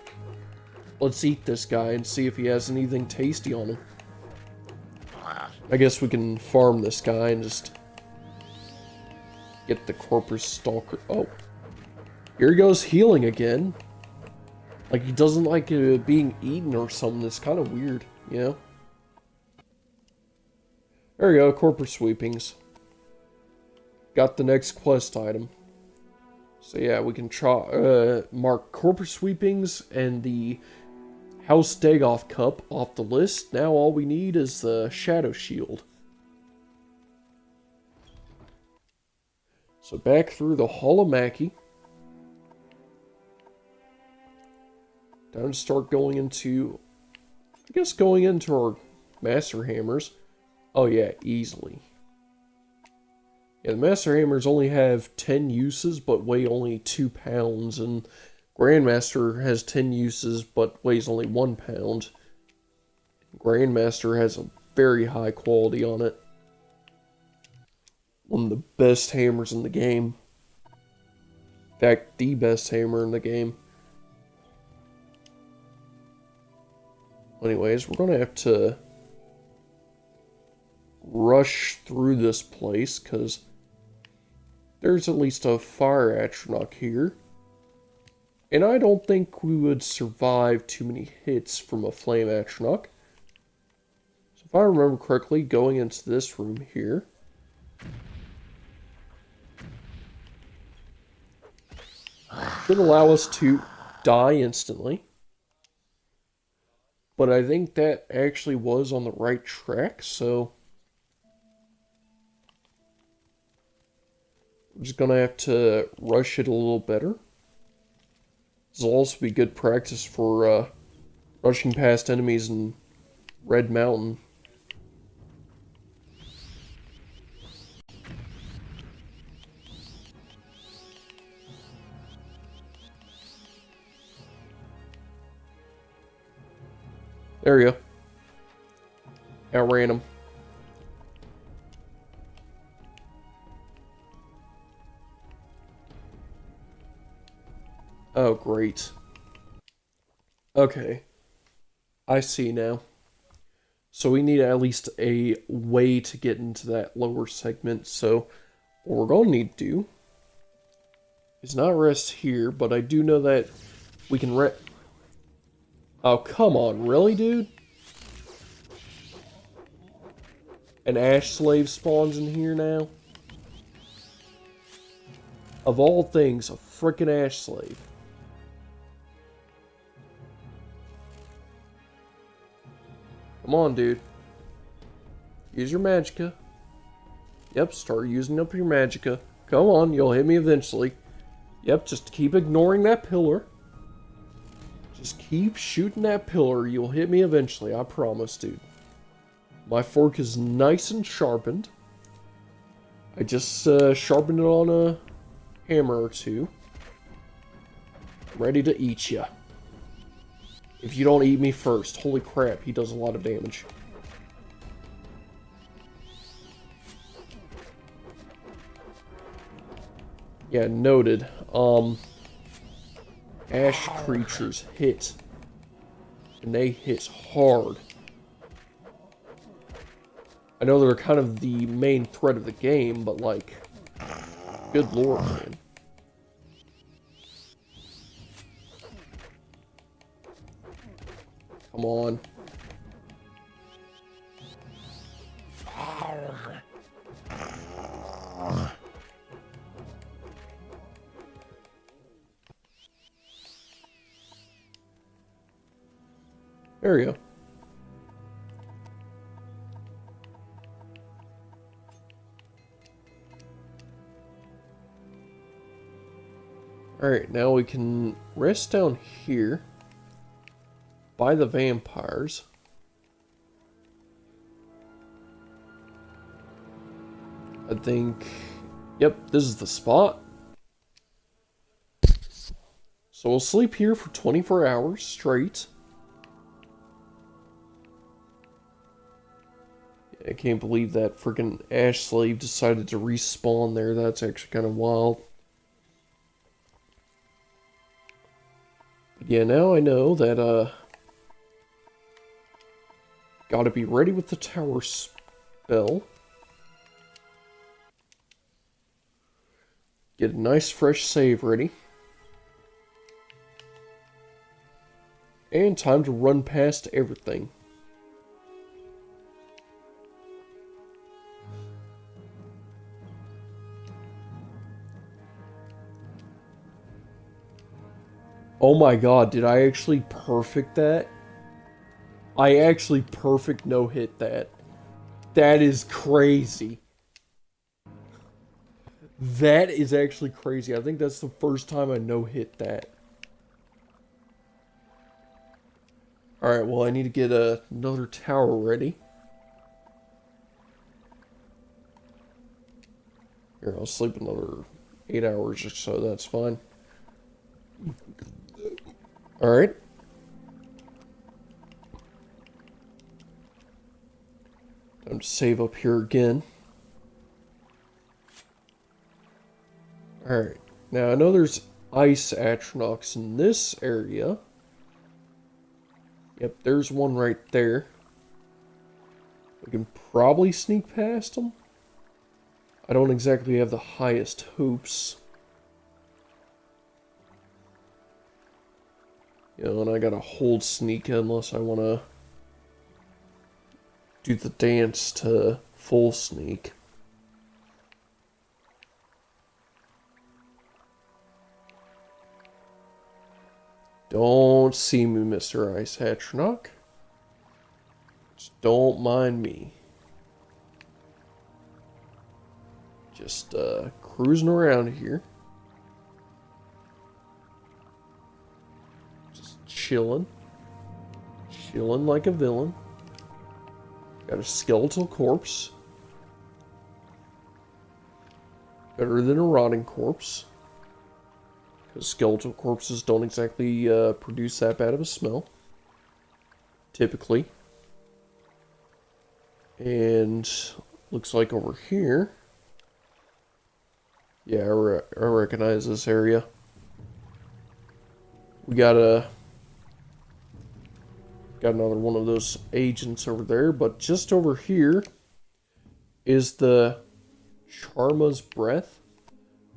Let's eat this guy and see if he has anything tasty on him. I guess we can farm this guy and just get the corpus stalker. Oh. Here he goes healing again. Like he doesn't like being eaten or something. It's kind of weird, you know? There we go, corpus sweepings. Got the next quest item. So yeah, we can mark corpus sweepings and the House Dagoth Cup off the list. Now all we need is the Shadow Shield. So back through the Hall of Mackie. Time to start going into, I guess going into our Master Hammers. Oh yeah, easily. Yeah, the Master Hammers only have 10 uses, but weigh only 2 pounds, and Grandmaster has 10 uses, but weighs only 1 pound. Grandmaster has a very high quality on it. One of the best hammers in the game. In fact, the best hammer in the game. Anyways, we're gonna have to rush through this place, because there's at least a fire atronach here. And I don't think we would survive too many hits from a flame atronach. So if I remember correctly, going into this room here. Should allow us to die instantly. But I think that actually was on the right track, so we're just gonna have to rush it a little better. This will also be good practice for rushing past enemies in Red Mountain. There we go. Outran him. Oh, great. Okay. I see now. So we need at least a way to get into that lower segment. So what we're going to need to do is not rest here, but I do know that we can rest. Oh, come on. Really, dude? An Ash Slave spawns in here now? Of all things, a frickin' Ash Slave. Come on, dude. Use your magicka. Yep, start using up your magicka. Come on, you'll hit me eventually. Yep, just keep ignoring that pillar. Just keep shooting that pillar. You'll hit me eventually, I promise, dude. My fork is nice and sharpened. I just sharpened it on a hammer or two. I'm ready to eat ya. If you don't eat me first. Holy crap, he does a lot of damage. Yeah, noted. Ash creatures hit And they hit hard. I know they're kind of the main threat of the game, but like, good lord, man. Come on. There we go. Alright, now we can rest down here by the vampires. I think, yep, this is the spot. So we'll sleep here for 24 hours straight. I can't believe that freaking Ash Slave decided to respawn there. That's actually kind of wild. But yeah, now I know that, gotta be ready with the tower spell. Get a nice fresh save ready. And time to run past everything. Oh my god, did I actually perfect that? I actually perfect no-hit that. That is crazy. That is actually crazy. I think that's the first time I no-hit that. Alright, well I need to get another tower ready. Here, I'll sleep another 8 hours or so, that's fine. Alright. Time to save up here again. Alright. Now, I know there's ice atronachs in this area. Yep, there's one right there. We can probably sneak past them. I don't exactly have the highest hopes. You know, and I gotta hold sneak unless I want to do the dance to full sneak. Don't see me, Mr. Ice Atronach. Just don't mind me. Just cruising around here. Chilling like a villain. Got a skeletal corpse. Better than a rotting corpse. Because skeletal corpses don't exactly produce that bad of a smell. Typically. And looks like over here. Yeah, I recognize this area. We got another one of those agents over there, but just over here is the Charma's Breath.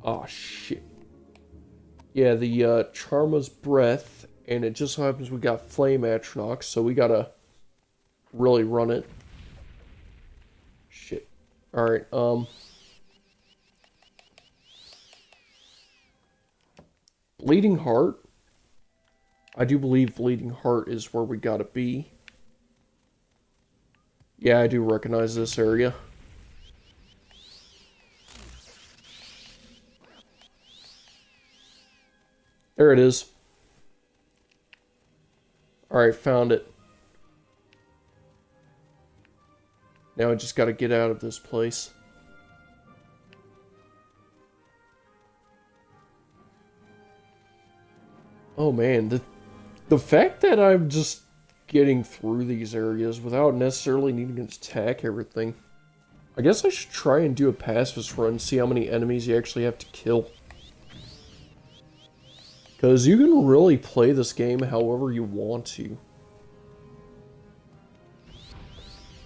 Oh shit. Yeah, the Charma's Breath, and it just so happens we got Flame Atronach, so we gotta really run it. Shit. Alright, Bleeding Heart. I do believe Bleeding Heart is where we gotta be. Yeah, I do recognize this area. There it is. Alright, found it. Now I just gotta get out of this place. Oh man, the fact that I'm just getting through these areas without necessarily needing to attack everything. I guess I should try and do a pacifist run, see how many enemies you actually have to kill. Because you can really play this game however you want to.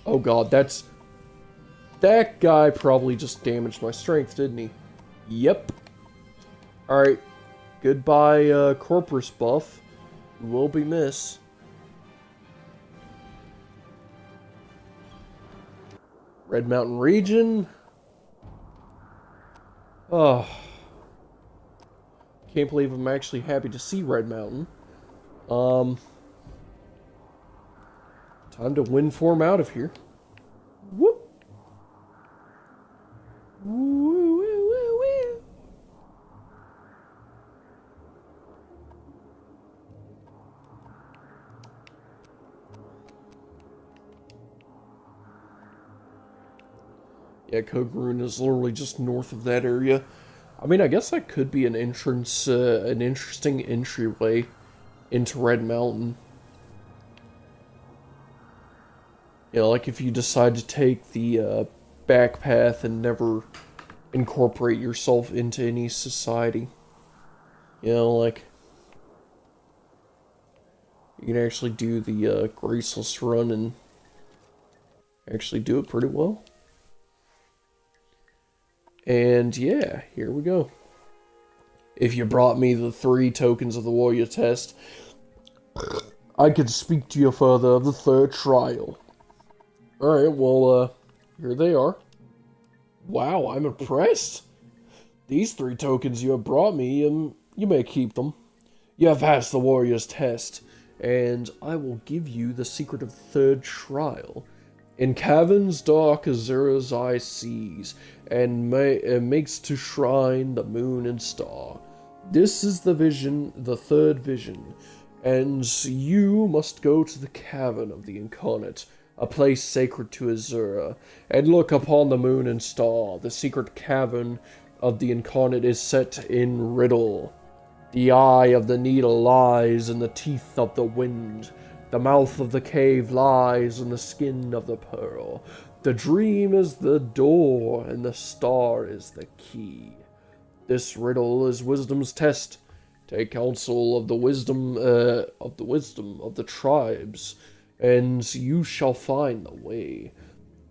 Oh god, that guy probably just damaged my strength, didn't he? Yep. Alright. Goodbye, Corpus buff. You will be missed. Red Mountain region. Oh. Can't believe I'm actually happy to see Red Mountain. Time to wind form out of here. Whoop. Woo, woo, woo, woo. Yeah, Kagrenac is literally just north of that area. I mean, I guess that could be an entrance, an interesting entryway into Red Mountain. You know, like if you decide to take the back path and never incorporate yourself into any society. You know, like you can actually do the graceless run and actually do it pretty well. And yeah, here we go. If you brought me the 3 tokens of the warrior test, I could speak to you further of the 3rd trial. Alright, well, here they are. Wow, I'm impressed. These 3 tokens you have brought me, you may keep them. You have passed the warrior's test, and I will give you the secret of the 3rd trial. In caverns dark Azura's eye sees, and makes to shrine the moon and star. This is the vision, the 3rd vision, and you must go to the cavern of the incarnate, a place sacred to Azura, and look upon the moon and star. The secret cavern of the incarnate is set in riddle. The eye of the needle lies in the teeth of the wind. The mouth of the cave lies in the skin of the pearl. The dream is the door, and the star is the key. This riddle is wisdom's test. Take counsel of the wisdom of the tribes, and you shall find the way.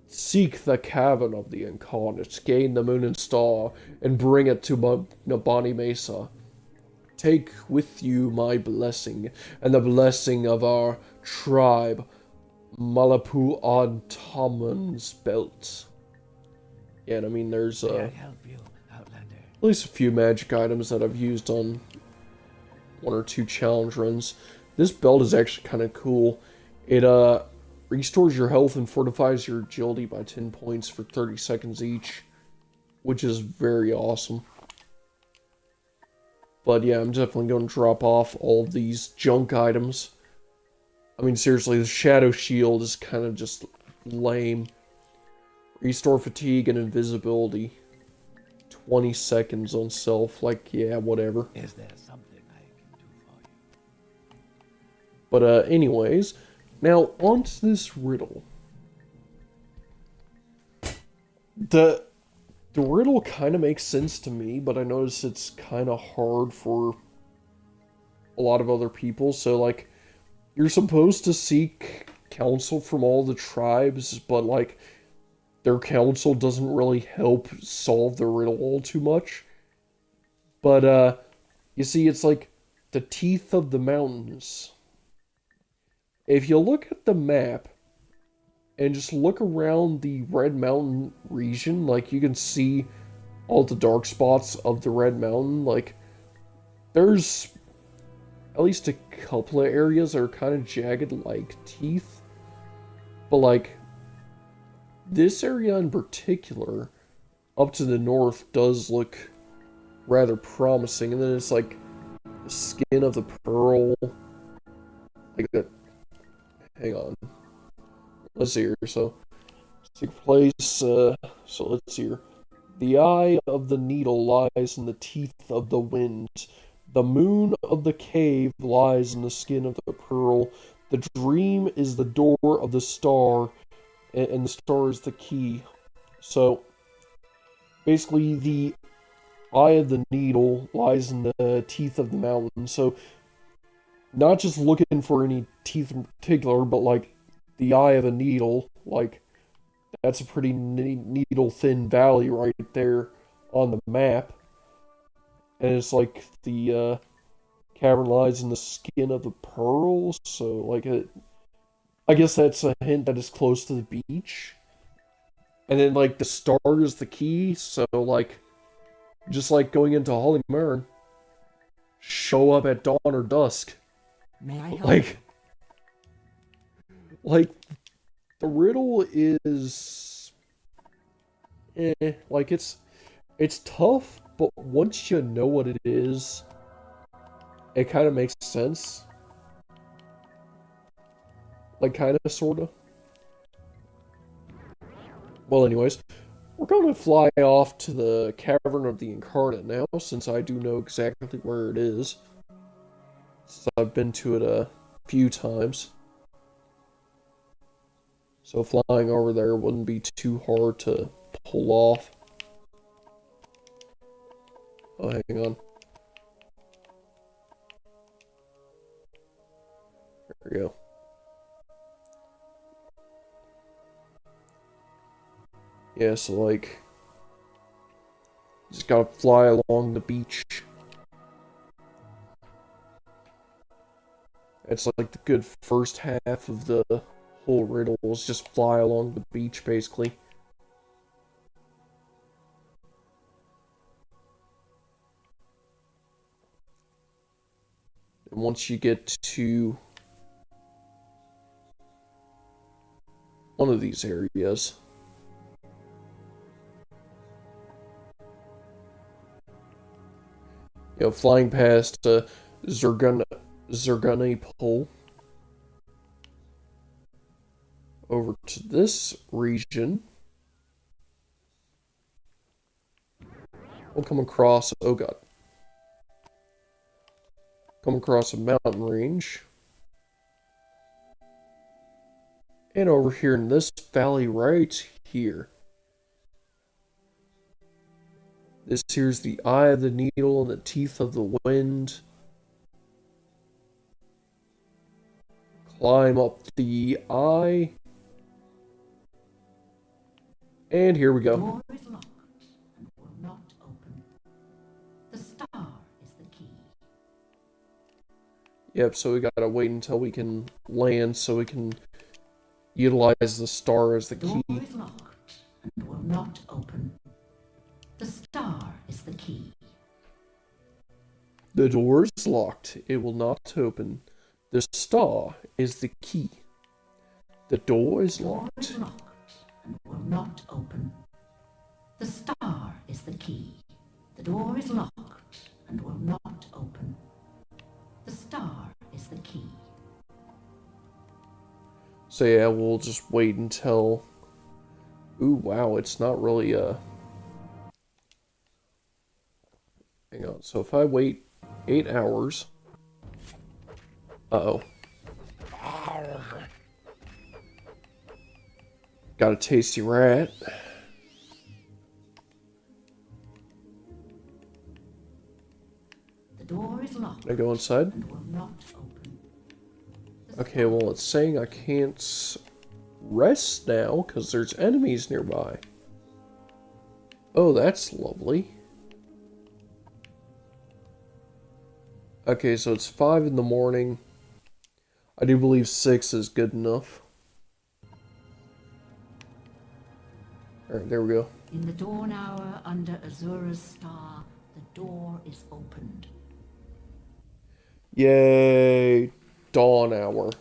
Seek the cavern of the incarnate, gain the moon and star, and bring it to Nabani Mesa. Take with you my blessing, and the blessing of our tribe, Malapu on Tommen's belt. Yeah, and I mean, there's May I help you, Outlander? at least a few magic items that I've used on 1 or 2 challenge runs. This belt is actually kind of cool. It restores your health and fortifies your agility by 10 points for 30 seconds each, which is very awesome. But yeah, I'm definitely going to drop off all of these junk items. I mean, seriously, the Shadow Shield is kind of just lame. Restore fatigue and invisibility. 20 seconds on self. Like, yeah, whatever. Is there something I can do for you? But, anyways, now onto this riddle. The riddle kind of makes sense to me, but I notice it's kind of hard for a lot of other people. So, like, you're supposed to seek counsel from all the tribes, but, like, their counsel doesn't really help solve the riddle all too much. But, you see, it's like the teeth of the mountains. If you look at the map, and just look around the Red Mountain region, like, you can see all the dark spots of the Red Mountain. Like, there's at least a couple of areas that are kind of jagged like teeth. But, like, this area in particular, up to the north, does look rather promising. And then it's like the skin of the pearl. Like that. Hang on. Let's see here. So, take place. So let's see here. The eye of the needle lies in the teeth of the wind. The moon of the cave lies in the skin of the pearl. The dream is the door of the star, and the star is the key. So, basically, the eye of the needle lies in the teeth of the mountain. So, not just looking for any teeth in particular, but like the eye of a needle, like that's a pretty needle-thin valley right there on the map. And it's like the cavern lies in the skin of a pearl, so like I guess that's a hint that it's close to the beach. And then like the star is the key, so like just like going into Holy Mern, show up at dawn or dusk. May I help? Like the riddle is like it's tough, but once you know what it is, it kind of makes sense. Like, kind of, sort of. Well, anyways, we're going to fly off to the Cavern of the Incarnate now, since I do know exactly where it is. Since I've been to it a few times. So flying over there wouldn't be too hard to pull off. Oh, hang on. There we go. Yeah, so like, just gotta fly along the beach. It's like the good first half of the whole riddle is just fly along the beach, basically. And once you get to one of these areas, you know, flying past Zerguni Pole over to this region, we'll come across, oh god, come across a mountain range, and over here in this valley right here, this here's the eye of the needle and the teeth of the wind. Climb up the eye. And here we go. The door is locked and will not open. The star is the key. Yep, so we gotta wait until we can land so we can utilize the star as the key. The door is locked and will not open. The star is the key. The door is locked. It will not open. The star is the key. The door is locked. The door is locked and will not open. The star is the key. The door is locked and will not open. The star is the key. So yeah, we'll just wait until... Ooh, wow, it's not really, Hang on, so if I wait 8 hours... Uh-oh. Got a tasty rat. The door is locked. Can I go inside? And will not open. Okay, well, it's saying I can't rest now because there's enemies nearby. Oh, that's lovely. Okay, so it's 5 in the morning. I do believe 6 is good enough. Alright, there we go. In the dawn hour under Azura's star, the door is opened. Yay! Dawn hour.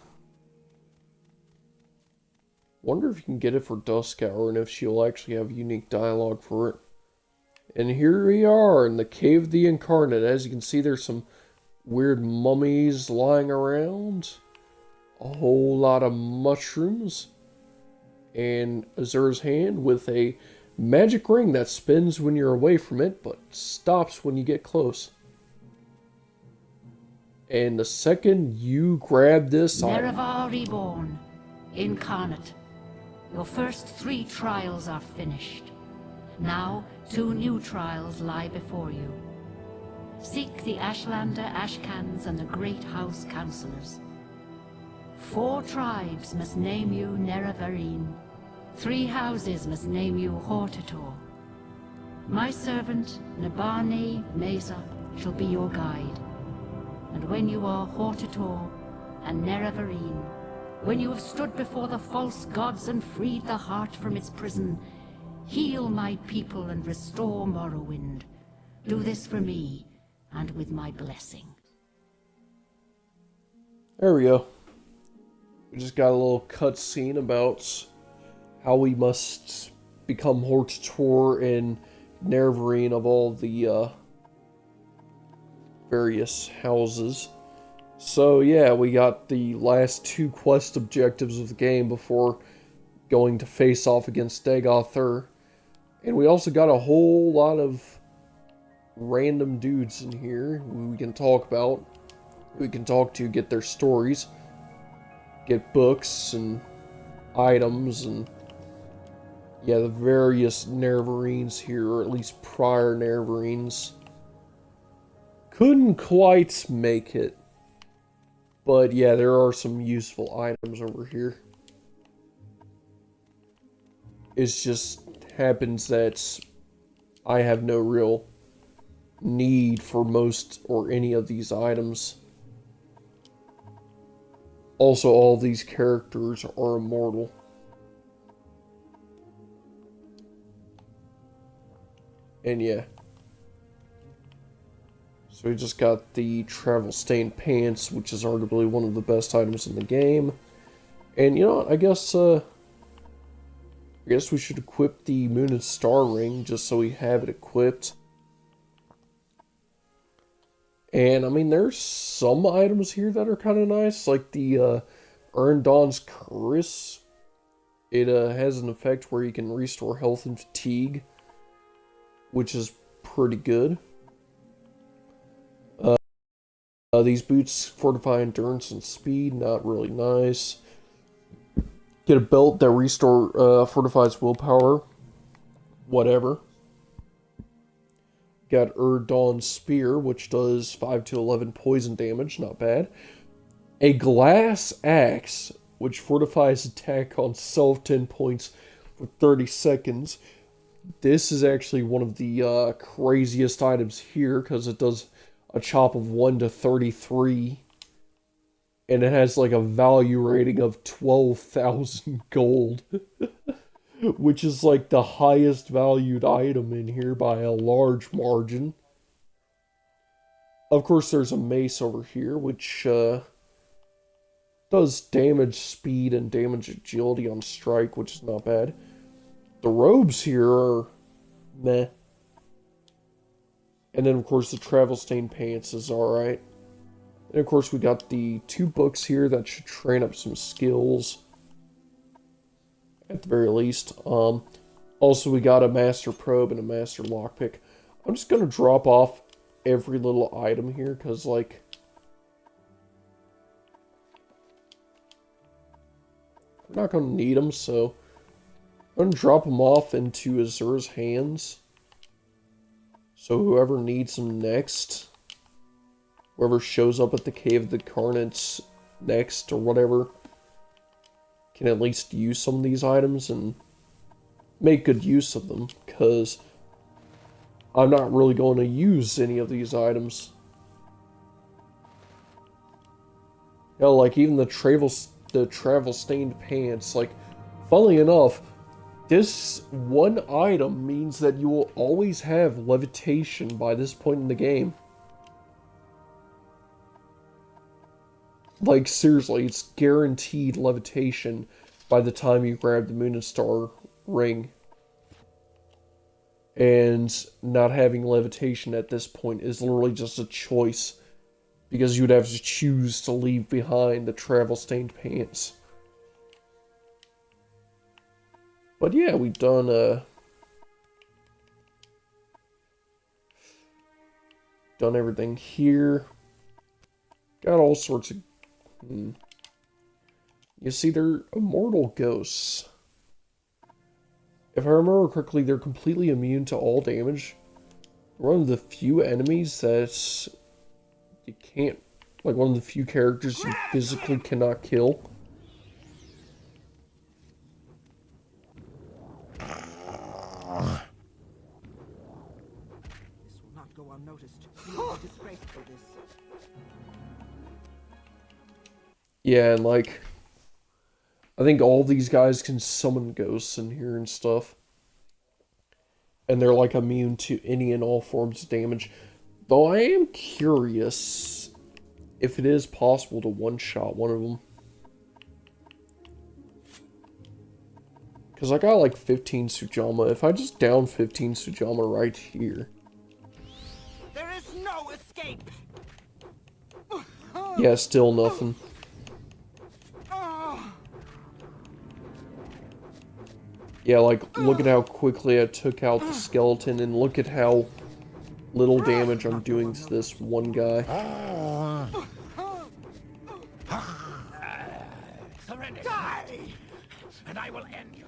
Wonder if you can get it for dusk hour and if she'll actually have unique dialogue for it. And here we are in the Cave of the Incarnate. As you can see, there's some weird mummies lying around. A whole lot of mushrooms. And Azura's hand with a magic ring that spins when you're away from it, but stops when you get close. And the second you grab this item... Nerevar reborn, incarnate. Your first 3 trials are finished. Now 2 new trials lie before you. Seek the Ashlander Ashcans and the Great House Councillors. 4 tribes must name you Nerevarine. 3 houses must name you Hortator. My servant, Nabani Mesa, shall be your guide. And when you are Hortator and Nerevarine, when you have stood before the false gods and freed the heart from its prison, heal my people and restore Morrowind. Do this for me, and with my blessing. There we go. We just got a little cutscene about how we must become Hortator and Nerevarine of all the various houses. So yeah, we got the last 2 quest objectives of the game before going to face off against Dagoth. And we also got a whole lot of random dudes in here who we can talk about, who we can talk to, get their stories, get books and items, and yeah, the various Nerevarines here, or at least prior Nerevarines. Couldn't quite make it. But yeah, there are some useful items over here. It just happens that I have no real need for most or any of these items. Also, all these characters are immortal. And yeah. So we just got the travel-stained pants, which is arguably one of the best items in the game. And you know what, I guess we should equip the Moon and Star Ring, just so we have it equipped. And, I mean, there's some items here that are kind of nice, like the Dawn's Curse. It has an effect where you can restore health and fatigue, which is pretty good. These boots fortify endurance and speed, not really nice. Get a belt that fortifies willpower, whatever. Got Dawn's Spear, which does 5 to 11 poison damage, not bad. A Glass Axe, which fortifies attack on self 10 points for 30 seconds. This is actually one of the craziest items here, because it does a chop of 1 to 33, and it has like a value rating of 12,000 gold, which is like the highest valued item in here by a large margin. Of course, there's a mace over here, which does damage speed and damage agility on strike, which is not bad. The robes here are meh. And then, of course, the travel-stained pants is alright. And, of course, we got the 2 books here that should train up some skills. At the very least. Also, we got a Master Probe and a Master Lockpick. I'm just going to drop off every little item here, because, like, I'm not going to need them, so I'm going to drop them off into Azur's hands. So whoever needs them next, whoever shows up at the Cave of the Carnates next, or whatever, can at least use some of these items and make good use of them, because I'm not really going to use any of these items. You know, like even the travel-stained pants, like, funnily enough, this one item means that you will always have levitation by this point in the game. Like, seriously, it's guaranteed levitation by the time you grab the Moon and Star Ring. And not having levitation at this point is literally just a choice, because you'd have to choose to leave behind the travel-stained pants. But yeah, we've done everything here. Got all sorts of... You see, they're immortal ghosts. If I remember correctly, they're completely immune to all damage. One of the few enemies that you can't... Like, one of the few characters you physically cannot kill. noticed. You disgraced for this. Yeah, and like, I think all these guys can summon ghosts in here and stuff. And they're like immune to any and all forms of damage. Though I am curious if it is possible to one-shot one of them. Because I got like 15 Sujama. If I just down 15 Sujama right here. There is no escape! Yeah, still nothing. Yeah, like, look at how quickly I took out the skeleton, and look at how little damage I'm doing to this one guy. Surrender, and I will end you.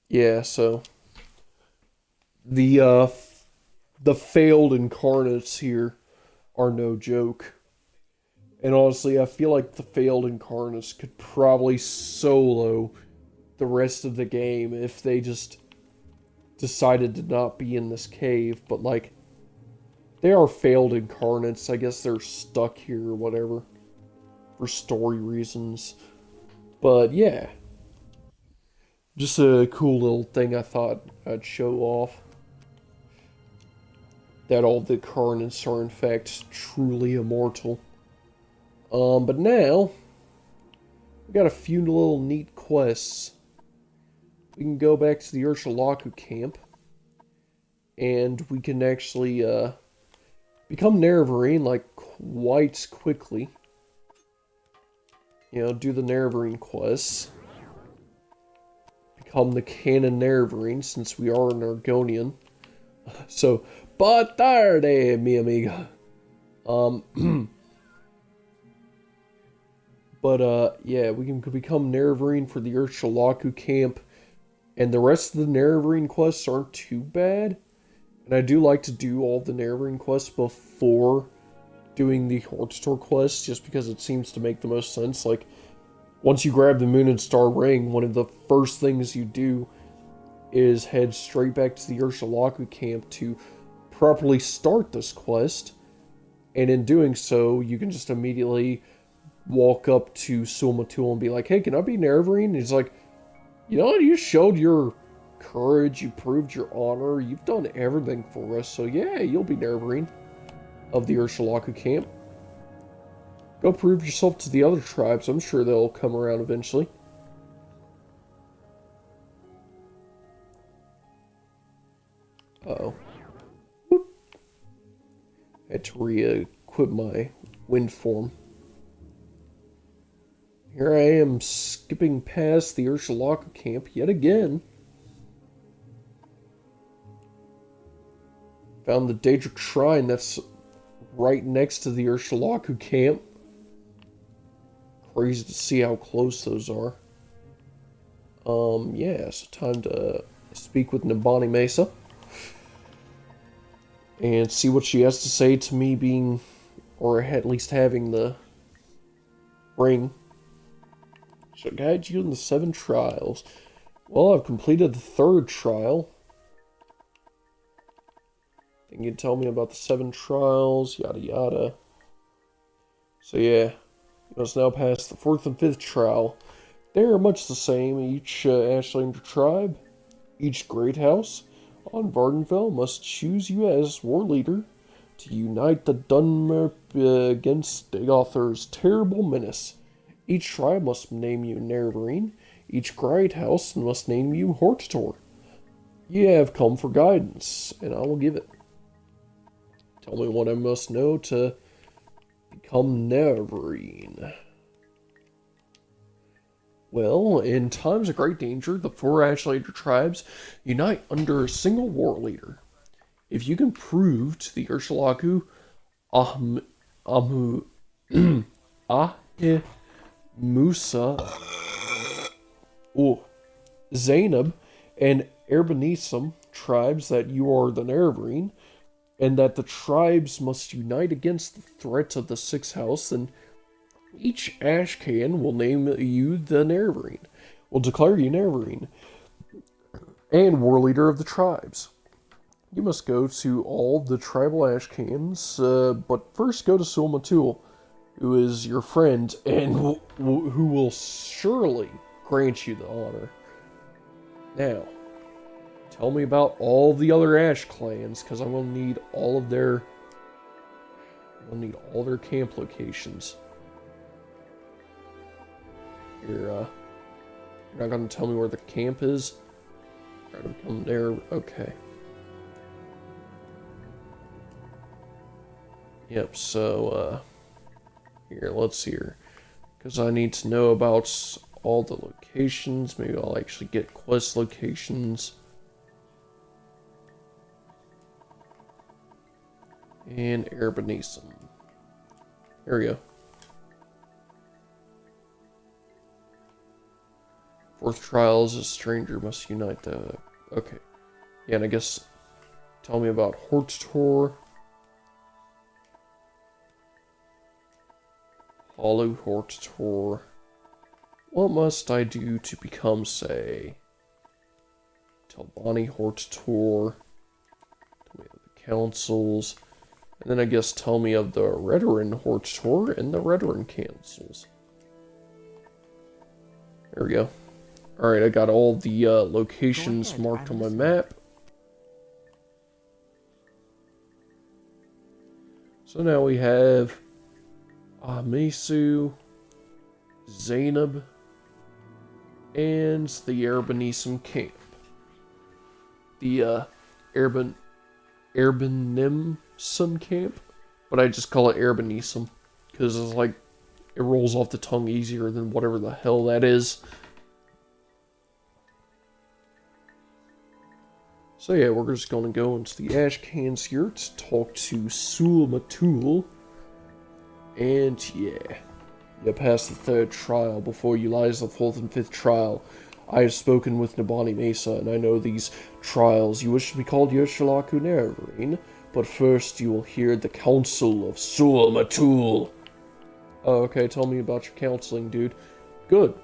Yeah, so the failed incarnates here are no joke. And honestly, I feel like the failed incarnates could probably solo the rest of the game if they just decided to not be in this cave. But like, they are failed incarnates. I guess they're stuck here or whatever for story reasons. But yeah, just a cool little thing I thought I'd show off. That all the incarnates are in fact truly immortal. But now, we got a few little neat quests. We can go back to the Ursulaku camp, and we can actually, become Nerevarine, like, quite quickly. You know, do the Nerevarine quests. Become the canon Nerevarine, since we are an Argonian. So, boa tarde, mi amiga. But, yeah, we can become Nerevarine for the Ursulaku camp, and the rest of the Nerevarine quests aren't too bad. And I do like to do all the Nerevarine quests before doing the Hortstore quests, just because it seems to make the most sense. Like, once you grab the Moon and Star Ring, one of the first things you do is head straight back to the Ursulaku camp to properly start this quest. And in doing so, you can just immediately walk up to Sulmatul and be like, hey, can I be Nerevarine? And he's like, you know, you showed your courage, you proved your honor, you've done everything for us, so yeah, you'll be Nerevarine of the Ursulaku camp. Go prove yourself to the other tribes, I'm sure they'll come around eventually. Uh-oh. Whoop. Had to re-equip my wind form. Here I am, skipping past the Ursulaku camp yet again. Found the Daedric Shrine that's right next to the Ursulaku camp. Crazy to see how close those are. Yeah, so time to speak with Nabani Mesa. And see what she has to say to me being, or at least having the ring. Shall guide you in the 7 trials. Well, I've completed the 3rd trial. And you can tell me about the 7 trials, yada yada. So yeah, you must now pass the 4th and 5th trial. They are much the same. Each Ashlander tribe, each great house on Vardenfell must choose you as war leader to unite the Dunmer against Dagothar's terrible menace. Each tribe must name you Nerevarine. Each great house must name you Hortstore. You have come for guidance, and I will give it. Tell me what I must know to become Nerevarine. Well, in times of great danger, the 4 Ashlander tribes unite under a single war leader. If you can prove to the Ursulaku, Musa, Zainab, and Erbanisum tribes that you are the Nerevarine, and that the tribes must unite against the threat of the 6th house, then each Ashcan will name you the Nerevarine, will declare you Nerevarine, and war leader of the tribes. You must go to all the tribal ash cans, but first go to Sulmatul, who is your friend and who will surely grant you the honor. Now, tell me about all the other ash clans, because I'm going to need all of their... I'm going to need all their camp locations. You're not going to tell me where the camp is? Try to come there. Okay. Yep, so, here, let's see here. Because I need to know about all the locations. Maybe I'll actually get quest locations. And Arbonisum. There we go. Fourth trials, a stranger must unite the... Okay. Yeah, and I guess... Tell me about Horttor. Hollow Horttor. What must I do to become, say... Talbani Horttor. Tell me of the councils. And then I guess tell me of the Redoran Horttor and the Redoran councils. There we go. Alright, I got all the locations marked on my map. So now we have Mesu, Zainab, and the Arbonisum camp. The Arbonisum camp, but I just call it Arbonisum because it's like it rolls off the tongue easier than whatever the hell that is. So yeah, we're just going to go into the ash cans here to talk to Sulmatul. And yeah, you passed the third trial. Before you lies the fourth and fifth trial. I have spoken with Nabani Mesa, and I know these trials. You wish to be called Yershalaku Nerevarine, but first you will hear the counsel of Sulmatul. Oh, okay, tell me about your counseling, dude. Good.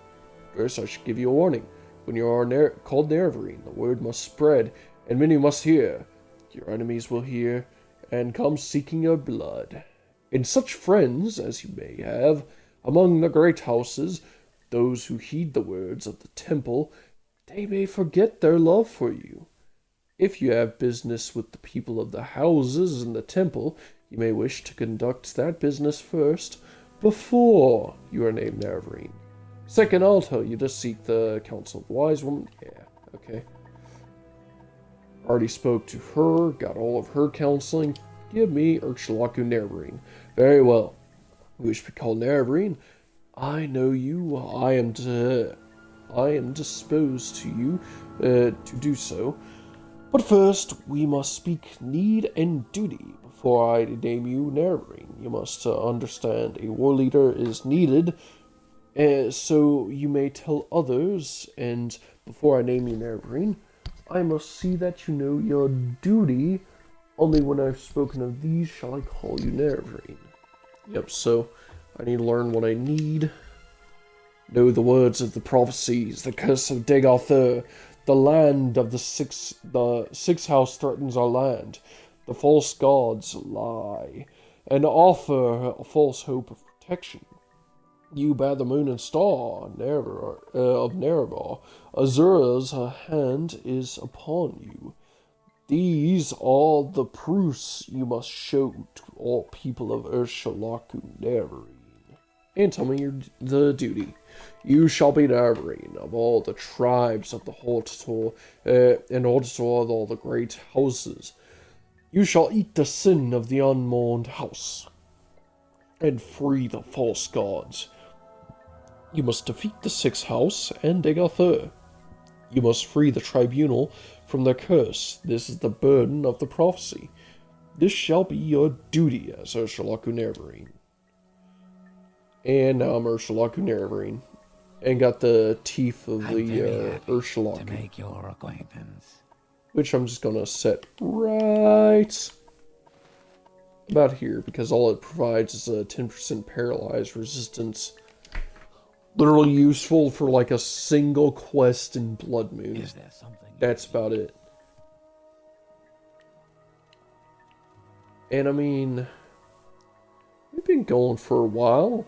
First, I should give you a warning. When you are called Nerevarine, the word must spread, and many must hear. Your enemies will hear, and come seeking your blood. And such friends as you may have among the great houses, those who heed the words of the temple, they may forget their love for you. If you have business with the people of the houses and the temple, you may wish to conduct that business first, before you are named Nerevarine. Second, I'll tell you to seek the counsel of the wise woman. Yeah, okay. Already spoke to her, got all of her counseling. Give me Yershalaku Nerevarine. Very well. You wish to be called Nerevarine? I know you. I am disposed to you to do so. But first, we must speak need and duty before I name you Nerevarine. You must understand a war leader is needed, so you may tell others, and before I name you Nerevarine, I must see that you know your duty. Only when I've spoken of these shall I call you Nerevarine. Yep, so I need to learn what I need. Know the words of the prophecies, the curse of Degarthur, the land of the sixth house threatens our land. The false gods lie, and offer a false hope of protection. You bear the moon and star of Nerevar. Azura's hand is upon you. These are the proofs you must show to all people of Yershalaku Nerevarine. And tell me the duty. You shall be Nerevarine of all the tribes of the Horttor, and Horttor of all the great houses. You shall eat the sin of the unmourned house, and free the false gods. You must defeat the sixth house and Degarthur. You must free the tribunal from their curse. This is the burden of the prophecy. This shall be your duty as Yershalaku Nerevarine. And now I'm Yershalaku Nerevarine. And got the teeth of the Yershalaku. To make your acquaintance. Which I'm just gonna set right about here, because all it provides is a 10% paralyzed resistance. Literally useful for like a single quest in Blood Moon. Is there something? That's about it. And I mean, we've been going for a while.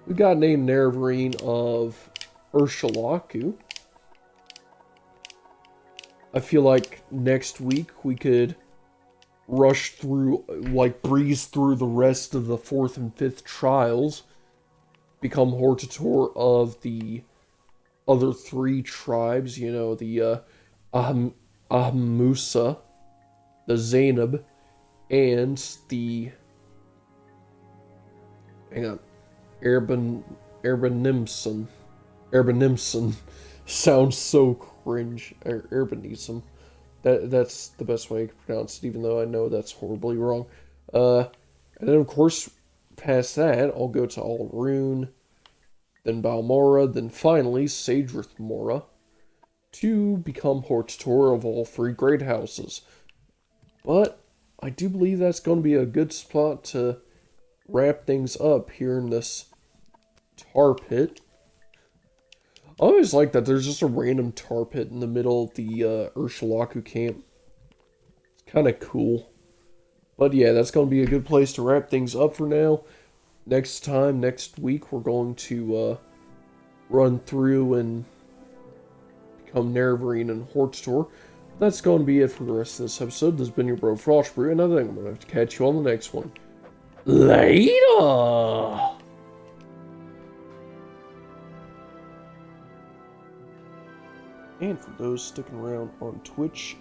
We got named Nerevarine of Ursulaku. I feel like next week we could rush through, like breeze through the rest of the 4th and 5th trials, become Hortator of the other 3 tribes, you know, the Ahmusa, the Zainab, and the, hang on, Erbenimson. Erbenimson sounds so cringe. Erbenism. That's the best way to pronounce it, even though I know that's horribly wrong. And then, of course, past that, I'll go to Alrune, then Balmora, then finally Sadrith Mora, to become Hortator of all 3 great houses. But I do believe that's going to be a good spot to wrap things up here in this tar pit. I always like that there's just a random tar pit in the middle of the Ursulaku camp. It's kind of cool. But yeah, that's going to be a good place to wrap things up for now. Next week, we're going to run through and become Nerevarine and Hortator. That's going to be it for the rest of this episode. This has been your bro Frostbrew, and I think I'm going to have to catch you on the next one. Later! And for those sticking around on Twitch